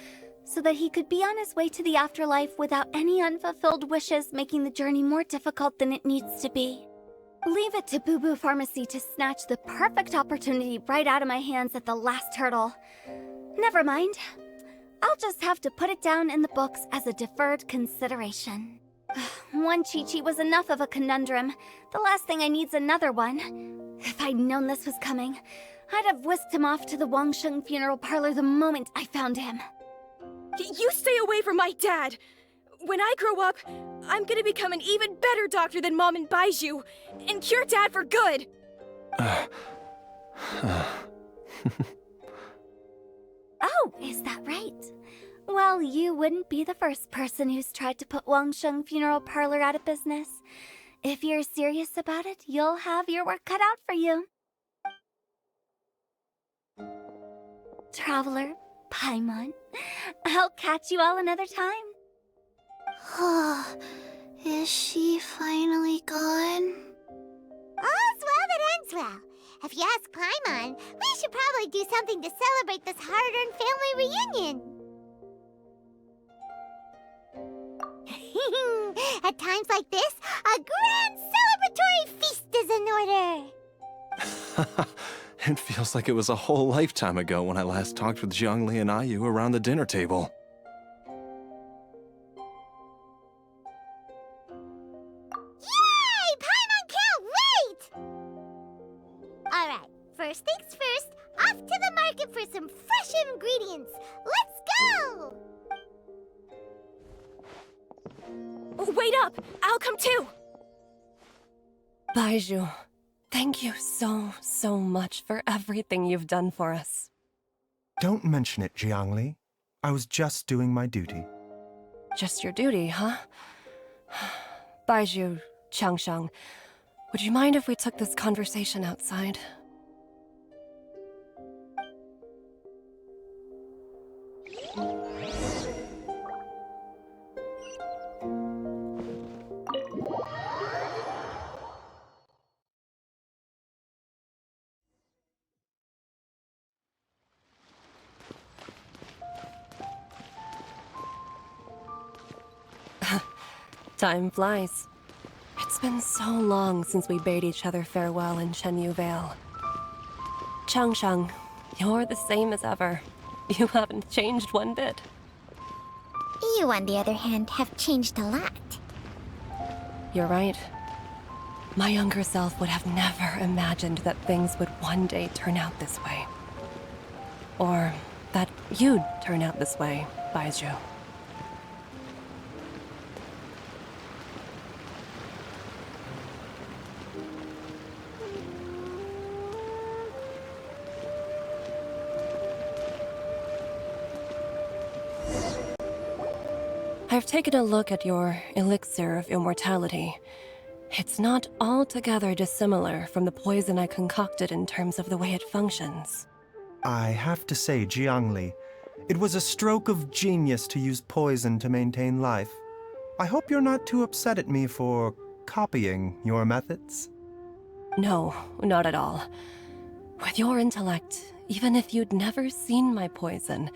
so that he could be on his way to the afterlife without any unfulfilled wishes making the journey more difficult than it needs to be. Leave it to Boo Boo Pharmacy to snatch the perfect opportunity right out of my hands at the last hurdle. Never mind. I'll just have to put it down in the books as a deferred consideration. One Chi-Chi was enough of a conundrum. The last thing I need's another one. If I'd known this was coming, I'd have whisked him off to the Wangsheng funeral parlor the moment I found him. You stay away from my dad! When I grow up, I'm gonna become an even better doctor than Mom and Baizhu, and cure Dad for good! Oh, is that right? Well, you wouldn't be the first person who's tried to put Wangsheng Funeral Parlor out of business. If you're serious about it, you'll have your work cut out for you. Traveler, Paimon. I'll catch you all another time. Is she finally gone? All's well that ends well. If you ask Paimon, we should probably do something to celebrate this hard-earned family reunion. At times like this, a grand celebratory feast is in order. It feels like it was a whole lifetime ago when I last talked with Zhongli and Ayu around the dinner table. Yay! Paimon can't wait! Alright, first things first, off to the market for some fresh ingredients. Let's go! Wait up! I'll come too! Baizhu, thank you so much for everything you've done for us. Don't mention it, Jiangli. I was just doing my duty. Just your duty, huh? Baizhu, Changsheng, would you mind if we took this conversation outside? Time flies. It's been so long since we bade each other farewell in Chenyu Vale. Changsheng, you're the same as ever. You haven't changed one bit. You, on the other hand, have changed a lot. You're right. My younger self would have never imagined that things would one day turn out this way. Or that you'd turn out this way, Baizhu. I've taken a look at your elixir of immortality. It's not altogether dissimilar from the poison I concocted in terms of the way it functions. I have to say, Jiangli, it was a stroke of genius to use poison to maintain life. I hope you're not too upset at me for copying your methods. No, not at all. With your intellect, even if you'd never seen my poison,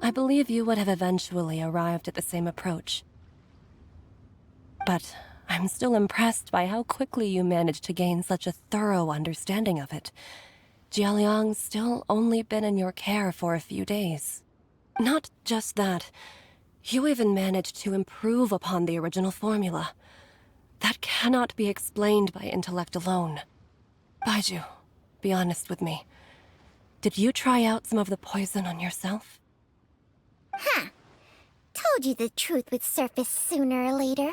I believe you would have eventually arrived at the same approach. But I'm still impressed by how quickly you managed to gain such a thorough understanding of it. Jialiang's still only been in your care for a few days. Not just that, you even managed to improve upon the original formula. That cannot be explained by intellect alone. Baizhu, be honest with me. Did you try out some of the poison on yourself? Huh. Told you the truth would surface sooner or later.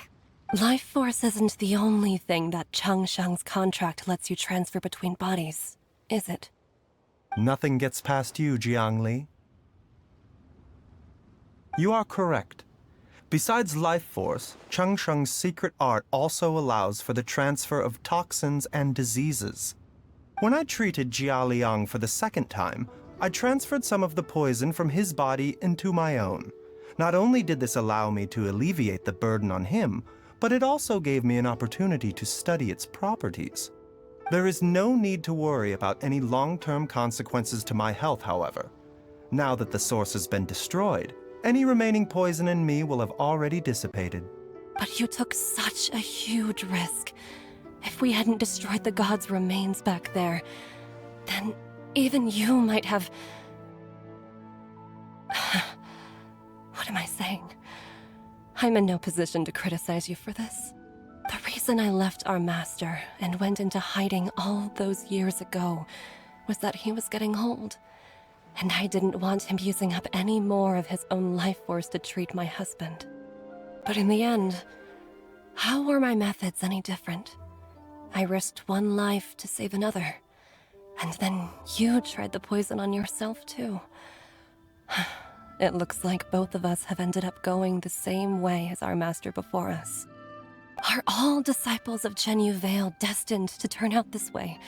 Life force isn't the only thing that Changsheng's contract lets you transfer between bodies, is it? Nothing gets past you, Jiangli. You are correct. Besides life force, Changsheng's secret art also allows for the transfer of toxins and diseases. When I treated Jialiang for the second time, I transferred some of the poison from his body into my own. Not only did this allow me to alleviate the burden on him, but it also gave me an opportunity to study its properties. There is no need to worry about any long-term consequences to my health, however. Now that the source has been destroyed, any remaining poison in me will have already dissipated. But you took such a huge risk. If we hadn't destroyed the god's remains back there, then even you might have... What am I saying? I'm in no position to criticize you for this. The reason I left our master and went into hiding all those years ago was that he was getting old, and I didn't want him using up any more of his own life force to treat my husband. But in the end, how were my methods any different? I risked one life to save another. And then you tried the poison on yourself, too. It looks like both of us have ended up going the same way as our master before us. Are all disciples of Chenyu Vale destined to turn out this way?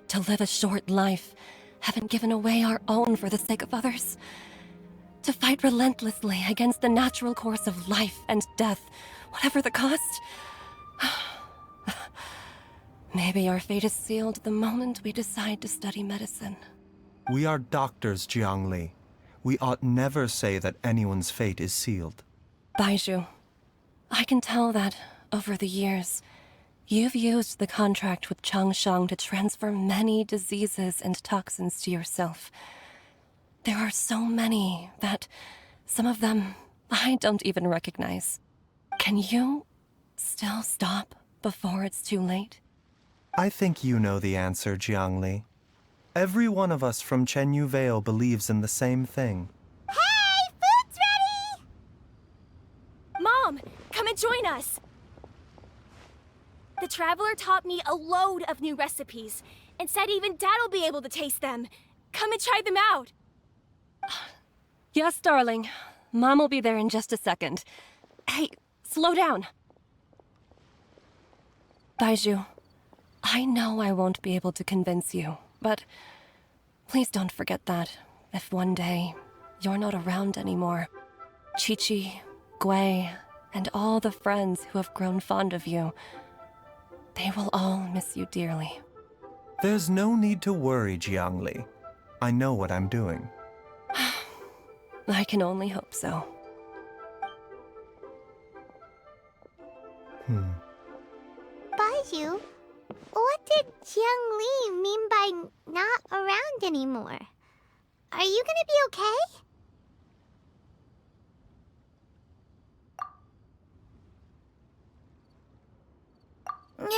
To live a short life, having given away our own for the sake of others? To fight relentlessly against the natural course of life and death, whatever the cost? Maybe our fate is sealed the moment we decide to study medicine. We are doctors, Jiangli. We ought never say that anyone's fate is sealed. Baizhu, I can tell that, over the years, you've used the contract with Changsheng to transfer many diseases and toxins to yourself. There are so many that some of them I don't even recognize. Can you still stop before it's too late? I think you know the answer, Jiangli. Every one of us from Chenyu Vale believes in the same thing. Hey, food's ready! Mom, come and join us! The Traveler taught me a load of new recipes, and said even Dad'll be able to taste them. Come and try them out! Yes, darling. Mom will be there in just a second. Hey, slow down. Baizhu, I know I won't be able to convince you, but please don't forget that if one day you're not around anymore, Chi-Chi, Gui, and all the friends who have grown fond of you, they will all miss you dearly. There's no need to worry, Jiangli. I know what I'm doing. I can only hope so. Baizhu, what did Jiang Li mean by not around anymore? Are you gonna be okay?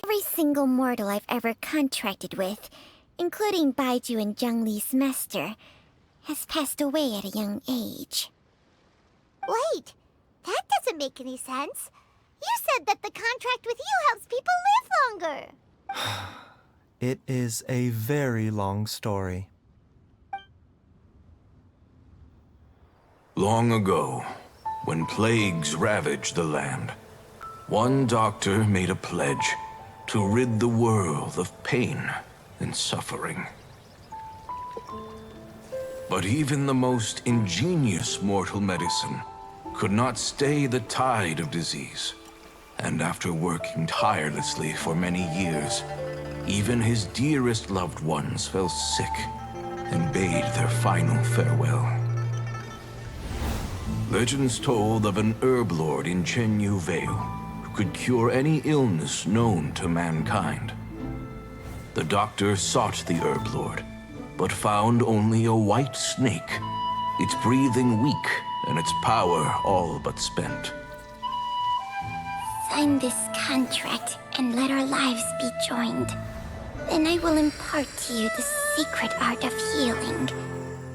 Every single mortal I've ever contracted with, including Baizhu and Zheng Li's master, has passed away at a young age. Wait, that doesn't make any sense. You said that the contract with you helps people live longer. It is a very long story. Long ago, when plagues ravaged the land, one doctor made a pledge to rid the world of pain and suffering. But even the most ingenious mortal medicine could not stay the tide of disease. And after working tirelessly for many years, even his dearest loved ones fell sick and bade their final farewell. Legends told of an herb lord in Chenyu Vale who could cure any illness known to mankind. The doctor sought the herb lord, but found only a white snake, its breathing weak and its power all but spent. Sign this contract and let our lives be joined. Then I will impart to you the secret art of healing.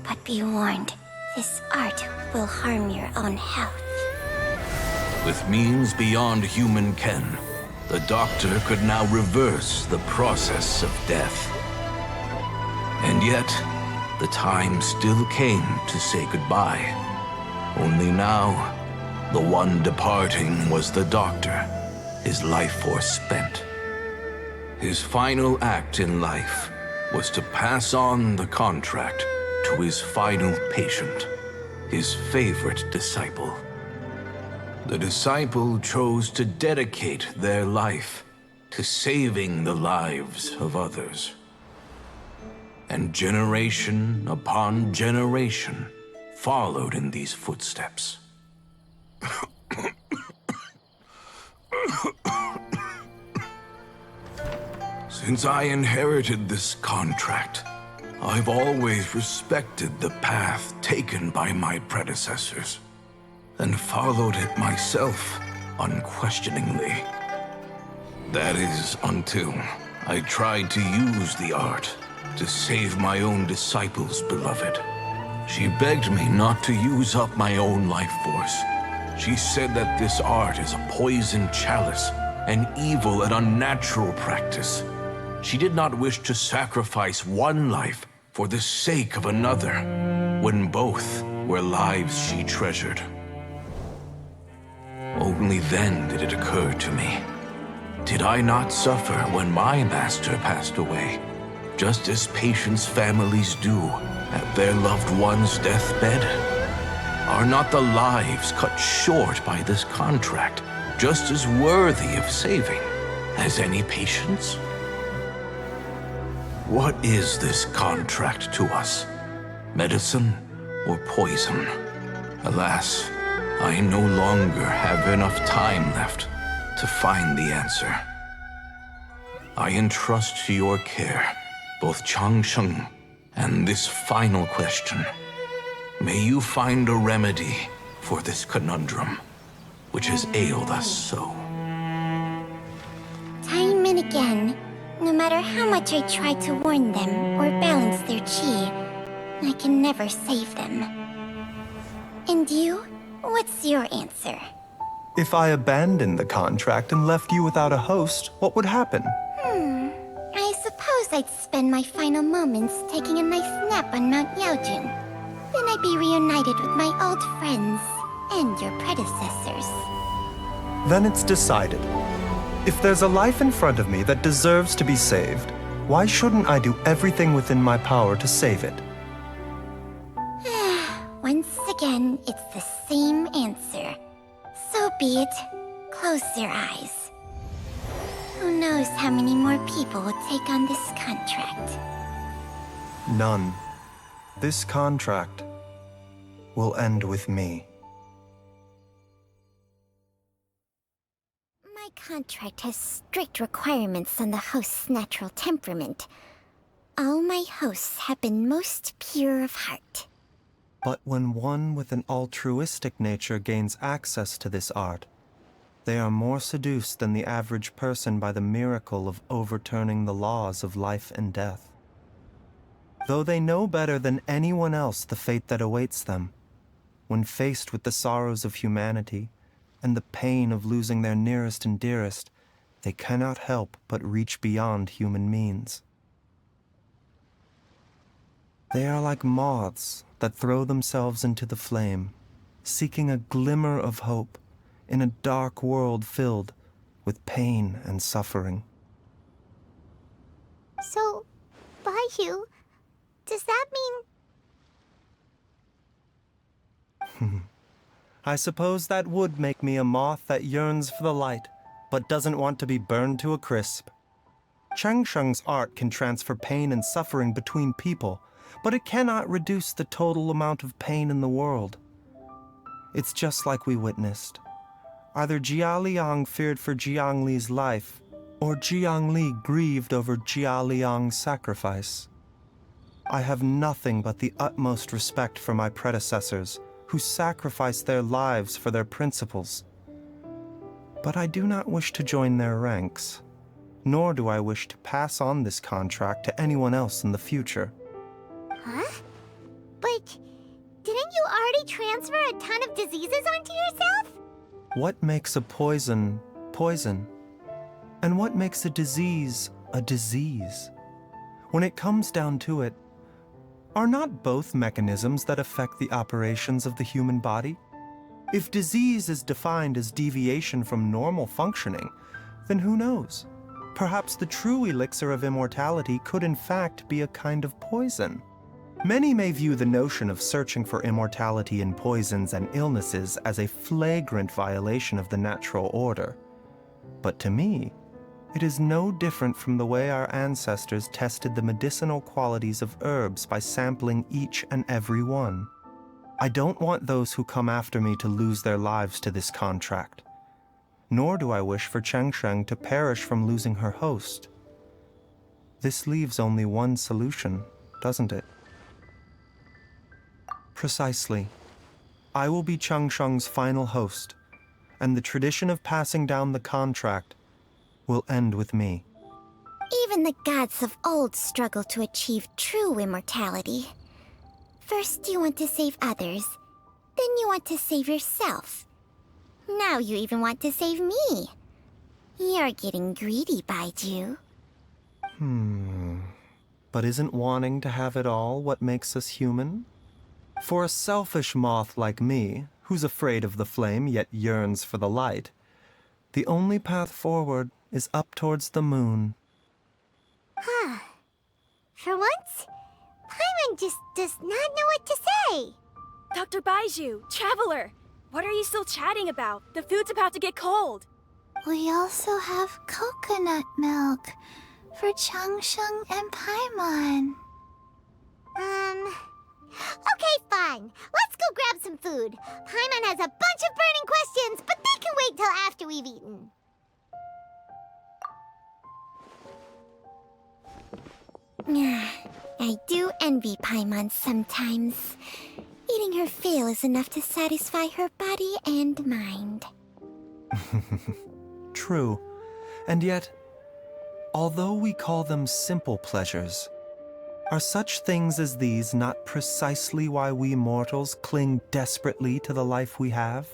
But be warned, this art will harm your own health. With means beyond human ken, the doctor could now reverse the process of death. And yet, the time still came to say goodbye. Only now, the one departing was the doctor, his life force spent. His final act in life was to pass on the contract to his final patient, his favorite disciple. The disciple chose to dedicate their life to saving the lives of others. And generation upon generation followed in these footsteps. Since I inherited this contract, I've always respected the path taken by my predecessors, and followed it myself unquestioningly. That is, until I tried to use the art to save my own disciple's beloved. She begged me not to use up my own life force. She said that this art is a poisoned chalice, an evil and unnatural practice. She did not wish to sacrifice one life for the sake of another, when both were lives she treasured. Only then did it occur to me. Did I not suffer when my master passed away, just as patients' families do at their loved one's deathbed? Are not the lives cut short by this contract just as worthy of saving as any patients? What is this contract to us? Medicine or poison? Alas, I no longer have enough time left to find the answer. I entrust to your care both Changsheng and this final question. May you find a remedy for this conundrum, which has ailed us so. Time and again, no matter how much I try to warn them or balance their chi, I can never save them. And you? What's your answer? If I abandoned the contract and left you without a host, what would happen? I suppose I'd spend my final moments taking a nice nap on Mount Yaojun. Then I'd be reunited with my old friends and your predecessors. Then it's decided. If there's a life in front of me that deserves to be saved, why shouldn't I do everything within my power to save it? Once again, it's the same answer. So be it. Close your eyes. Who knows how many more people will take on this contract? None. This contract will end with me. My contract has strict requirements on the host's natural temperament. All my hosts have been most pure of heart. But when one with an altruistic nature gains access to this art, they are more seduced than the average person by the miracle of overturning the laws of life and death. Though they know better than anyone else the fate that awaits them, when faced with the sorrows of humanity and the pain of losing their nearest and dearest, they cannot help but reach beyond human means. They are like moths that throw themselves into the flame, seeking a glimmer of hope in a dark world filled with pain and suffering. So, Baizhu, does that mean... I suppose that would make me a moth that yearns for the light, but doesn't want to be burned to a crisp. Changsheng's art can transfer pain and suffering between people, but it cannot reduce the total amount of pain in the world. It's just like we witnessed. Either Jia Liang feared for Jiang Li's life, or Jiang Li grieved over Jia Liang's sacrifice. I have nothing but the utmost respect for my predecessors, who sacrificed their lives for their principles. But I do not wish to join their ranks, nor do I wish to pass on this contract to anyone else in the future. Huh? But didn't you already transfer a ton of diseases onto yourself? What makes a poison, poison? And what makes a disease, a disease? When it comes down to it, are not both mechanisms that affect the operations of the human body? If disease is defined as deviation from normal functioning, then who knows? Perhaps the true elixir of immortality could in fact be a kind of poison. Many may view the notion of searching for immortality in poisons and illnesses as a flagrant violation of the natural order. But to me, it is no different from the way our ancestors tested the medicinal qualities of herbs by sampling each and every one. I don't want those who come after me to lose their lives to this contract. Nor do I wish for Changsheng to perish from losing her host. This leaves only one solution, doesn't it? Precisely. I will be Changsheng's final host, and the tradition of passing down the contract will end with me. Even the gods of old struggle to achieve true immortality. First you want to save others, then you want to save yourself. Now you even want to save me. You're getting greedy, Baizhu. But isn't wanting to have it all what makes us human? For a selfish moth like me, who's afraid of the flame yet yearns for the light, the only path forward is up towards the moon. For once, Paimon just does not know what to say. Dr. Baizhu, Traveler! What are you still chatting about? The food's about to get cold! We also have coconut milk for Changsheng and Paimon. Okay, fine. Let's go grab some food. Paimon has a bunch of burning questions, but they can wait till after we've eaten. I do envy Paimon sometimes. Eating her fill is enough to satisfy her body and mind. True. And yet, although we call them simple pleasures, are such things as these not precisely why we mortals cling desperately to the life we have?